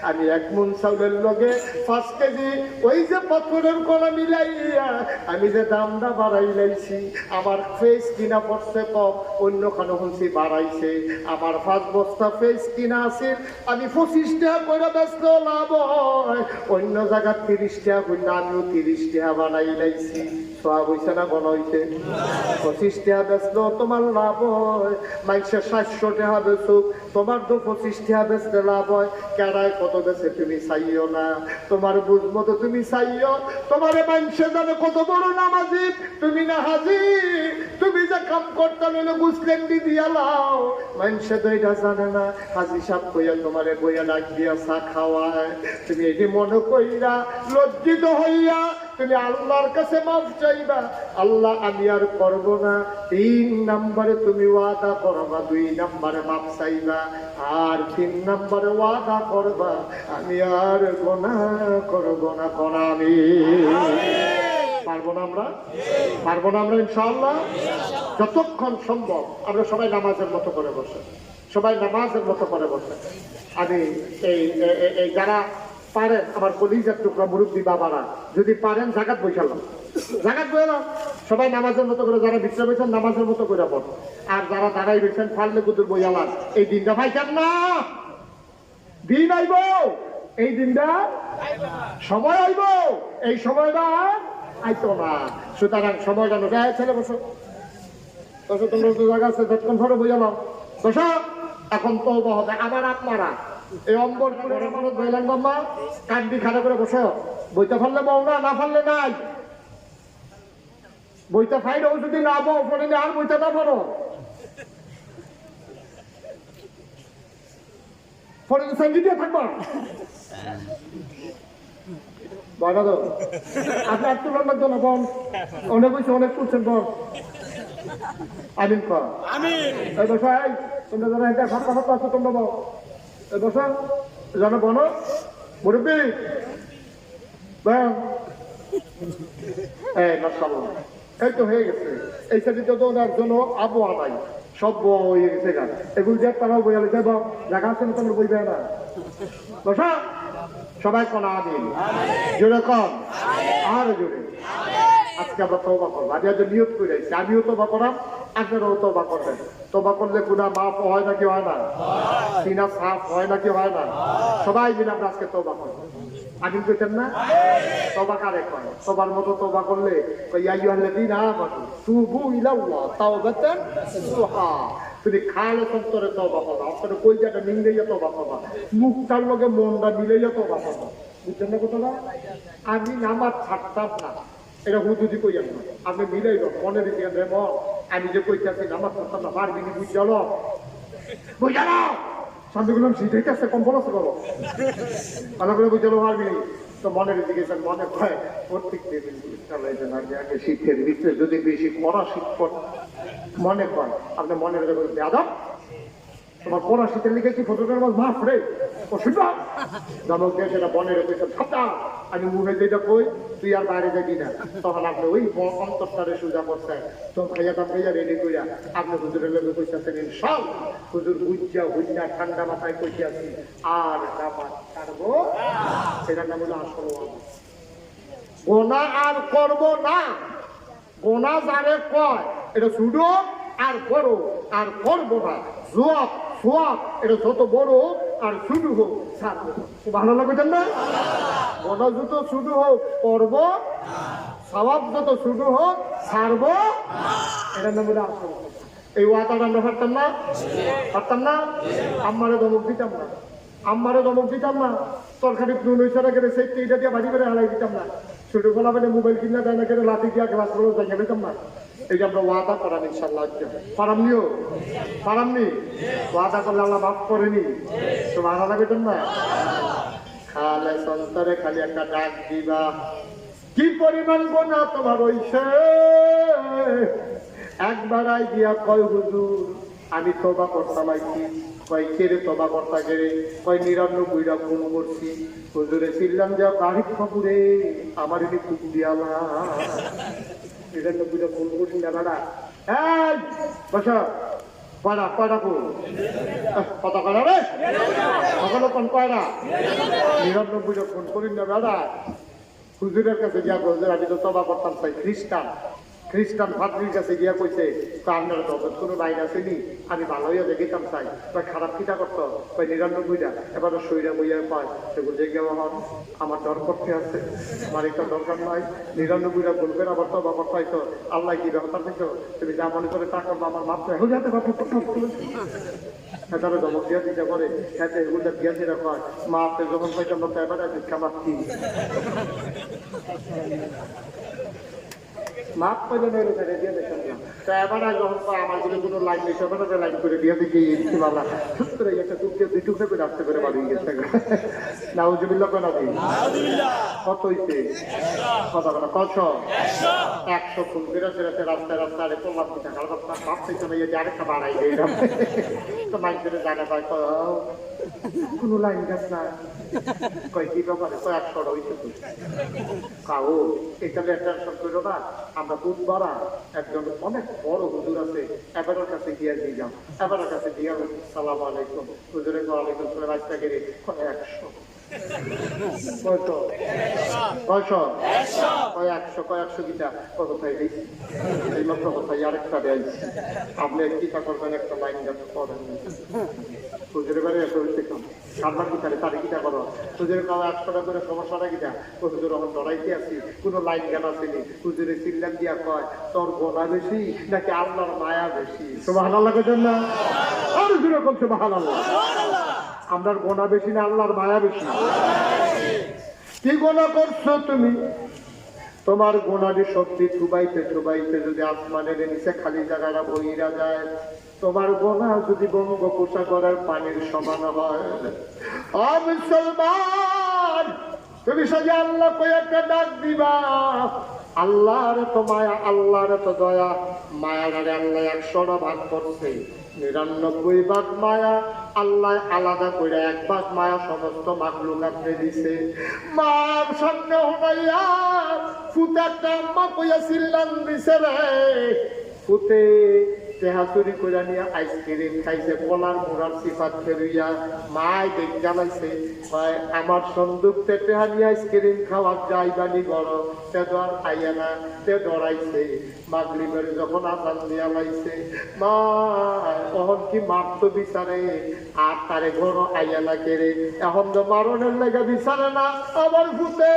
আমি 1 মণ চাউলের লগে 5 কেজি ওই যে পাথরের কলা মিলাইয়া আমি যে দামটা বাড়াই লাইছি। আমার ফেস কিনা পড়ছে কম, অন্য খানো শুনছি বাড়াইছে। আমার 5 বস্তা ফেস কিনা আছে, আমি 25 টাকা করে ব্যস্ত লাভ হয়, অন্য জায়গায় 30 টাকা কইনা আমিও 30 টাকা বানাই লাইছি। সব হইছে না কোন হইছে? 25 টাকা বেচলো তোমার লাভ হয়, মানুষের 700 টাকা বেচুক, তোমার তো 25 টাকা বেচতে লাভ হয়। কেডায় কত বেচে তুমি চাইও না, তোমার বুঝ মতো তুমি চাইও। তোমারে মানুষে জানে কত বড় নামাজি, তুমি না হাজি। তুমি যে কাম করতে নিলে বুঝলেন দিয়া লাও, মানুষে তো এটা জানে না। হাজি সাহেব কইয়া তোমারে বইয়া ডাক দিয়া চা খাওয়ায়, তুমি এটি মনে কইরা লজ্জিত হইয়া তুমি আল্লাহর কাছে মাফ চাইবা। আল্লাহ আমি আর করব না। 3 নম্বরে তুমি ওয়াদা করবা, 2 নম্বরে মাফ চাইবা, আর 3 নম্বরে ওয়াদা করবা আমি আর গুনাহ করব না। করামি পারবো না আমরা? পারবো না আমরা ইনশাআল্লাহ? যতক্ষণ সম্ভব আমরা সবাই নামাজের মতো করে বসে, সবাই নামাজের মতো করে বসে। আমি এই যারা পারেন, আমার কলিজার টুকরা মুরব্বী বাবারা, যদি পারেন জাকাত বৈশালাম, জাকাত বইলাম, সবাই নামাজের মতো করে, যারা বিশ্রাম হয়েছেন নামাজের মতো করে পড়। আর যারা দাঁড়াই রয়েছেন পারলে কুতুর বইয়ালাম, এই দিনটা ভাইছেন না, দিন আইব, এই দিনটা সময় আইব, এই সময়টা আইতো না। সুতরাং সময়টা নয়, ছেলে বসো বসো, তোমরা তো জায়গা আছে, যতক্ষণ ধরে বইয়ালাম বসো। এখন তো হবে আবার আপনারা এই অম্বর মানুষ বইলেন বাম্মা, কান্দি খাড়া করে বসো। বইতে ফারলে বউ না, না ফারলে নাই। বইতে ফাইলেও যদি না বউ ফোনে আর বইতে না পারো, ফোনে সঙ্গীত দিয়ে থাকবো। আপনি আর তুলার লাগতো না, বোন অনেক হয়েছে, অনেক করছেন বোন। আমিন কর, এই বসো, এই তোমরা যারা এটা ফাঁকা ফাঁকা আছো তোমরা বল, এই বসো জানো বলো মুরব্বী। এই মাশাআল্লাহ, এই তো হয়ে গেছে। এই সাথে তো ওনার জন্য আবহাওয়া নাই, সব হয়ে গেছে গান। এগুলো যে তারাও বইয়া লেছে, দেখা আছে না তোমরা বইবে না। বসা সবাই কোন আমিন জোরে কম, আর জোরে। আজকে আমরা তওবা করবো, আমি আজ নিয়ত করে আইছি, আমিও তওবা করাম, আপনারাও তওবা করবেন। তওবা করলে গুনাহ মাফ হয় নাকি হয় না? সিনা সাফ হয় নাকি হয় না? সবাই মিলে আমরা আজকে তওবা করবো। আমিন কইতেন না? তওবা কারে কয়? তওবার মতো তওবা করলে ইয়া আইয়ুহাল্লাযীনা আমানু তুবু ইলাল্লাহ তাওবাতান নাসুহা। তুমি খালে অন্তরে তওবা করবা, অন্তরে কলজাটা নিংড়াইয়া তওবা করবা, মুখটার লগে মনটা মিলাইয়া তওবা করবা। বুঝছেন না কথাটা? আমি নামাজ ছাড়তাম না, এটা হুজুরি কইয়া না, আপনি মিলাইল মনে রেখে দেব। আমি যে কইতাছি নামাজ পড়তাম না, পারবি নি? বুঝাল বুঝাল শান্তি করলাম, শীতের আছে কম বলছে করো ভালো করে বুঝালো, পারবি নি? তো মনে রেখে গেছেন, মনে হয় প্রত্যেক দিন আগে শীতের ভিতরে যদি বেশি কড়া শীত পড়ে মনে কয়, আপনি মনে রেখে বলবেন বেয়াদব, তোমার কড়া শীতের লিখে কি ফটোটার মাছ মাফ রে ও শুনবা জমক দিয়ে সেটা বনে রেখে ছাপটা। আমি মুখে যেটা কই তুই আর বাইরে যাবি না, তখন আপনি ওই অন্তরটারে সোজা করছেন, তো খাইয়া দাম খাইয়া রেডি কইরা আপনি হুজুরের লোকে কইতেছেন সব হুজুর বুঝা বুঝা ঠান্ডা মাথায় কইতে আছি আর নামাজ ছাড়বো, সেটার নাম হলো আসল গোনা আর করবো না। গোনা যারে কয় এটা শুধু আর বড় আর করবো না, জোয়াব সোয়াব এটা যত বড় আর শুধু হোক ছাড়বো। ভালো লাগবেন না? গোনা যত শুধু হোক করবো, সওয়াব যত শুধু হোক ছাড়বো, এটা নাম হলো আসল। এই ওয়াদাটা আমরা পারতাম না? পারতাম না? আম্মারে ধমক দিতাম না, আম্মারে ধমক দিতাম না, তরকারি নুন ইশারা করে সেই এইটা দিয়ে বাড়ি বেড়ে হালাই দিতাম না, ছোট গোলা বেড়ে মোবাইল কিনা দেয় না করে লাঠি দিয়া গ্লাস গুলো জায়গা দিতাম না। এই যে আমরা ওয়াদা করান ইনশাল্লাহ, পারামনিও পারামনি, ওয়াদা করলে আল্লাহ মাফ করেনি তো ভালো লাগবেন না? খালে সন্তরে খালি একটা ডাক দিবা, কি পরিমাণ গোনা তোমার হইছে। একবার আই দিয়া কয় হুজুর আমি তবা করতাম আইছি, কয় কেড়ে তবা করতা গেড়ে, কয় ৯৯টা ফোন করছি, হুজুরে চিল্লাম যা গাড়ি খবরে আমার এটি খুব দিয়ালা ৯৯টা ফোন করছি না দাদা। এই বসা কয়টা কয়টা ফোন কত কয়টা রে সকালে কোন কয়টা ৯৯টা ফোন করি না দাদা। হুজুরের কাছে গিয়া হুজুর আমি তো তবা করতাম চাই, খ্রিস্টান ভাতৃর কাছে গিয়া কইছে আপনার জগৎ কোনো লাইন আসেনি, আমি ভালো হইয়া দেখিতাম চাই, কয় খারাপ কিটা করতো, কয় ৯৯টা, এবার শরীরে বইয়া পায় সেগুলো দেখে আমার আমার ডর করতে আছে, আমার এটা দরকার নয়, ৯৯টা বলবেন আবার তো বাবার পাইতো আল্লাহ কি ব্যবহার দিত, তুমি যা মনে করে তা করবো, আমার মাত্র এখন যাতে কথা তারা জমক দিয়া দিতে পারে, হ্যাঁ এগুলো দিয়া দিতে হয় মা আপনি যখন পাইতাম তো এবার খামাচ্ছি মাপ পাইলে না এরকম দিয়ে দেখেন না, তা এবার যখন আমার যদি কোনো লাইন নেই সেবার লাইন করে দিয়ে দেখি বাবা সত্যি একটা টুকরে দুই টুকরে করে আসতে করে বাড়ি গেছে নাউজুবিল্লা কেন দিই কত হইছে কত কথা কত ১০০ ফুল বেরোতে রাতে রাস্তায় রাস্তায় প্রমাণ দিতে মাপ থেকে আরেকটা বাড়াই তো মাইক করে জানা পায় কোনো লাইন গাছ না, কয় কি ব্যাপারে কয় ১০০টা হইছে কাউ এখানে একটা করো না, আমরা বুধবার একজন অনেক বড় হুজুর আছে এবারের কাছে গিয়ে দিলাম, এবারের কাছে দিয়ে সালাম আলাইকুম হুজুরে ওয়ালাইকুম সালাম রাস্তা গেলে ১০০ কয়শো কয়শো কয় ১০০ কয় ১০০ গীতা কত খাই দিয়েছি এই মাত্র কোথায় আরেকটা দেয় আপনি গীতা করবেন একটা লাইন গাছ করেন হুজুরের বাড়ি এসে হইতে কম সারবার গীতারে তারে গীতা করো হুজুরের কাউ ১০০টা করে সমস্যাটা গীতা হুজুর আমার লড়াইতে আছি কোনো লাইন গান আসেনি, হুজুরে চিল্লাম দিয়া কয় তোর গোনা বেশি নাকি আল্লাহর মায়া বেশি? সুবহানাল্লাহ কইতেন না? আর হুজুরে বলছে সুবহানাল্লাহ, আমরার গোনা বেশি না আল্লাহর মায়া বেশি? কি গোনা করছো তুমি? তোমার গোনারি শক্তি চুবাইতে চুবাইতে যদি আসমানের নিচে খালি জায়গাটা বইরা যায়, তোমার গোনা যদি বঙ্গোপসাগরের পানির সমান হয়, মুসলমান তুমি সাজে আল্লাহ কই একটা ডাক দিবা, আল্লাহর তো মায়া আল্লাহর তো দয়া, মায়ারে আল্লাহ ১০০টা ভাগ করছে, ৯৯ ভাগ মায়া আল্লাহ আলাদা করে ১ ভাগ মায়া সমস্ত মাখলুকাতকে দিছে। মার সামনে হইয়া ফুতে একটা আম্মা কইয়া চিল্লান দিছে রে, ফুতে টেহা চুরি করে নিয়ে আইসক্রিম খাইছে, কলার মোড়ার সিফাত ফেরুইয়া মায় দেখ জ্বালাইছে, আমার সন্দুকতে টেহা নিয়ে আইসক্রিম খাওয়ার যাইবানি বড় তে দর খাইয়া না, তে ডরাইছে মাগরিবের যখন আজান দিয়া লাইছে, মা তখন কি মারতো বিচারে আর তারে ঘর আইয়া না কেড়ে, এখন তো মারণের লেগে বিচারে না, আবার ভূতে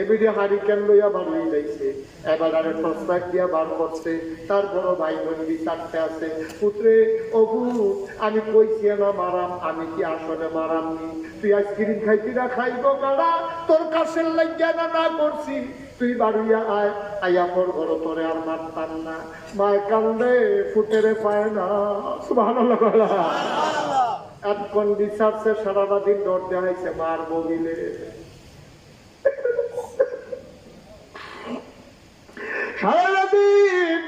এবিডি হারিকেন লইয়া বার হয়ে যাইছে, এবার আরে প্রস্তাব দিয়া বার করছে, তার বড় ভাই বোন বিচারতে আছে, পুত্রে অবু আমি কইছি না মারাম, আমি কি আসলে মারামনি, তুই আইসক্রিম খাইতি না খাইব কারা, তোর কাছের লাগিয়া না না করছি, তুই বাড়িয়া আয়, আইয়া পর ঘর তোরে আর মারতাম না। মায় কান্দে ফুটেরে পায় না, সুবহানাল্লাহ এতক্ষণ বিচারছে সারাটা দিন দৌড় দেওয়া হয়েছে মার বগিলে, সারাদিন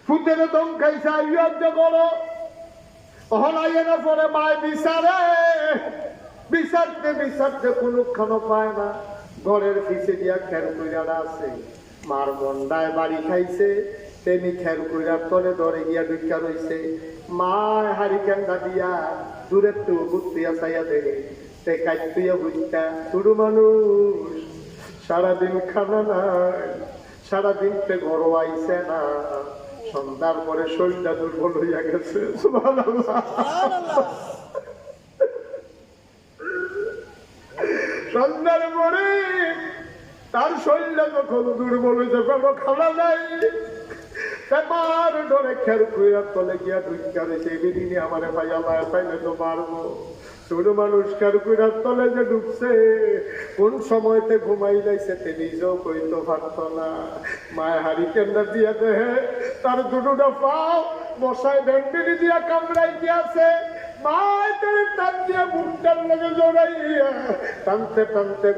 ফুটেরে দম খাইছে, আইয়াজ্য করো অহন আইয়া না পরে মায় বিচারে, বিচারতে বিচারতে কোনখানো পায় না, ঘরের পিছে দিয়া খের কইরাটা আছে, মার বন্ডায় বাড়ি খাইছে, তেমনি খের কইরার তলে ধরে গিয়া ভিক্ষা রইছে, মায় হারিকেনটা দিয়া দূরের তো বুঝতিয়া চাইয়া দেয়, তে কাইতুইয়া বুঝতা শুরু মানুষ সারাদিন খানা নাই, সারাদিন তে ঘর আইছে না, সন্ধ্যার পরে শরীরটা দুর্বল হইয়া গেছে। সুবহানাল্লাহ। সন্ধ্যার পরে তার শরীরটা যখন দুর্বল হয়েছে, কোনো খাওয়া নাই, আমার ডরে খের কুইরা তলে গিয়া ঢুকা রয়েছে। বেরিয়ে আমার ভাই আমার পাইলে তো মারবো। ছোট মানুষ খের কুইরার তলে যে ঢুকছে, কোন সময়তে ঘুমাই যাইছে তে নিজেও কইতে পারত না। মায় হারি কেন্দ্র দিয়া দেহে তার দুটোটা পাও মশায় ভেন্টিনি দিয়া কামড়াই দিয়াছে। মায় তার টান দিয়া বুকটার লগে জড়াইয়া টানতে টানতে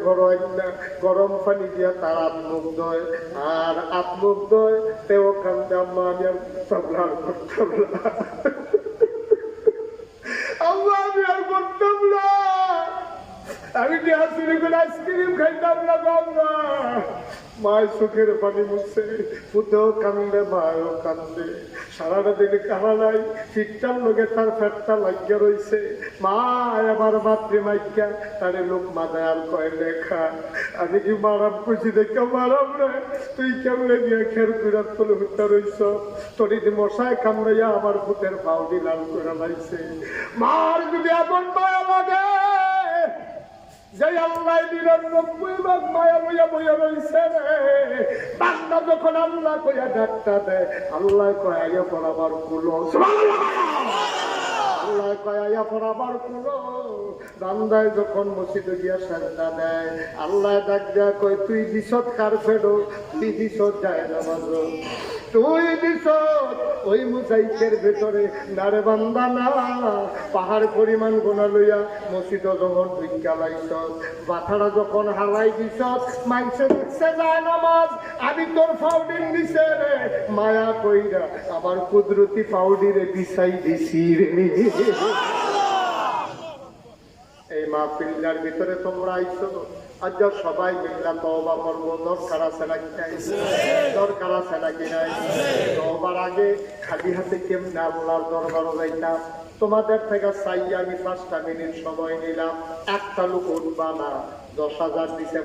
গরম পানি দিয়া তার আত্মুখ দয়, আর আত্মুখ দয় তেও কান্দে আম্মা আমি আর সাবধান করতাম না, আম্মা আমি আর করতাম না, আমি কি আসলে করে আইসক্রিম খাইতাম না বাবা। মায়ের চোখের পানি মুছে, পুতেও কান্দে মায়ও কান্দে। সারাটা দিনে কানা নাই, শীতটার লোকে তার ফ্যাটটা লাগিয়া রয়েছে। মা আমার মাতৃমাইকা তারে লোক মাথায় আর কয় লেখা, আমি কি মারাম খুশি দেখে মারাম রে, তুই কেমনে নিয়ে খের কুড়ার তলে হুট্টা রইছ, তোর মশায় কামড়াইয়া আমার পুতের পাউডি লাল করে লাইছে। মার যদি এমন মায়া লাগে, যে আল্লাহ ৯৯ ভাগ মায়া লইয়া বইয়া রইছে রে, বান্দা যখন আল্লাহ কইয়া ডাক্তার দেয়, আল্লাহ কয় আইয়া পড়াবার কুলো, আল্লাহ কয় আইয়া পড়াবার কুলো। বান্দায় যখন মসজিদে গিয়া সাজদা দেয়, আল্লাহ ডাক দেয়া কয় তুই দিছত কার ফেরো, তুই দিছত যায় নামাজ, তুই দিছত ওই মুজাইকের ভেতরে নারে বান্দা না। পাহাড় পরিমাণ গোনা লইয়া মসজিদ যখন ঢুকা লাইছ, মাথাটা যখন হালাই দিছ, মাইসে দেখছে যায় নামাজ, আমি তোর ফাউডিন দিছে রে, মায়া কইরা আমার কুদরতি ফাউডিরে বিছাই দিছি রে। এই মাহফিলটার ভিতরে তোমরা আইছো, আজ সবাই মিল্লা তওবা করব, দরকার আছে নাকি নাই? দরকার আছে নাকি নাই? তওবার আগে খালি হাতে কেমনে আল্লাহর দরবারে যাইতাম? তোমাদের থেকে চাই আমি 5টা মিনিট সময় নিলাম, একটা লোক উঠবা না, 10,000 দিছে।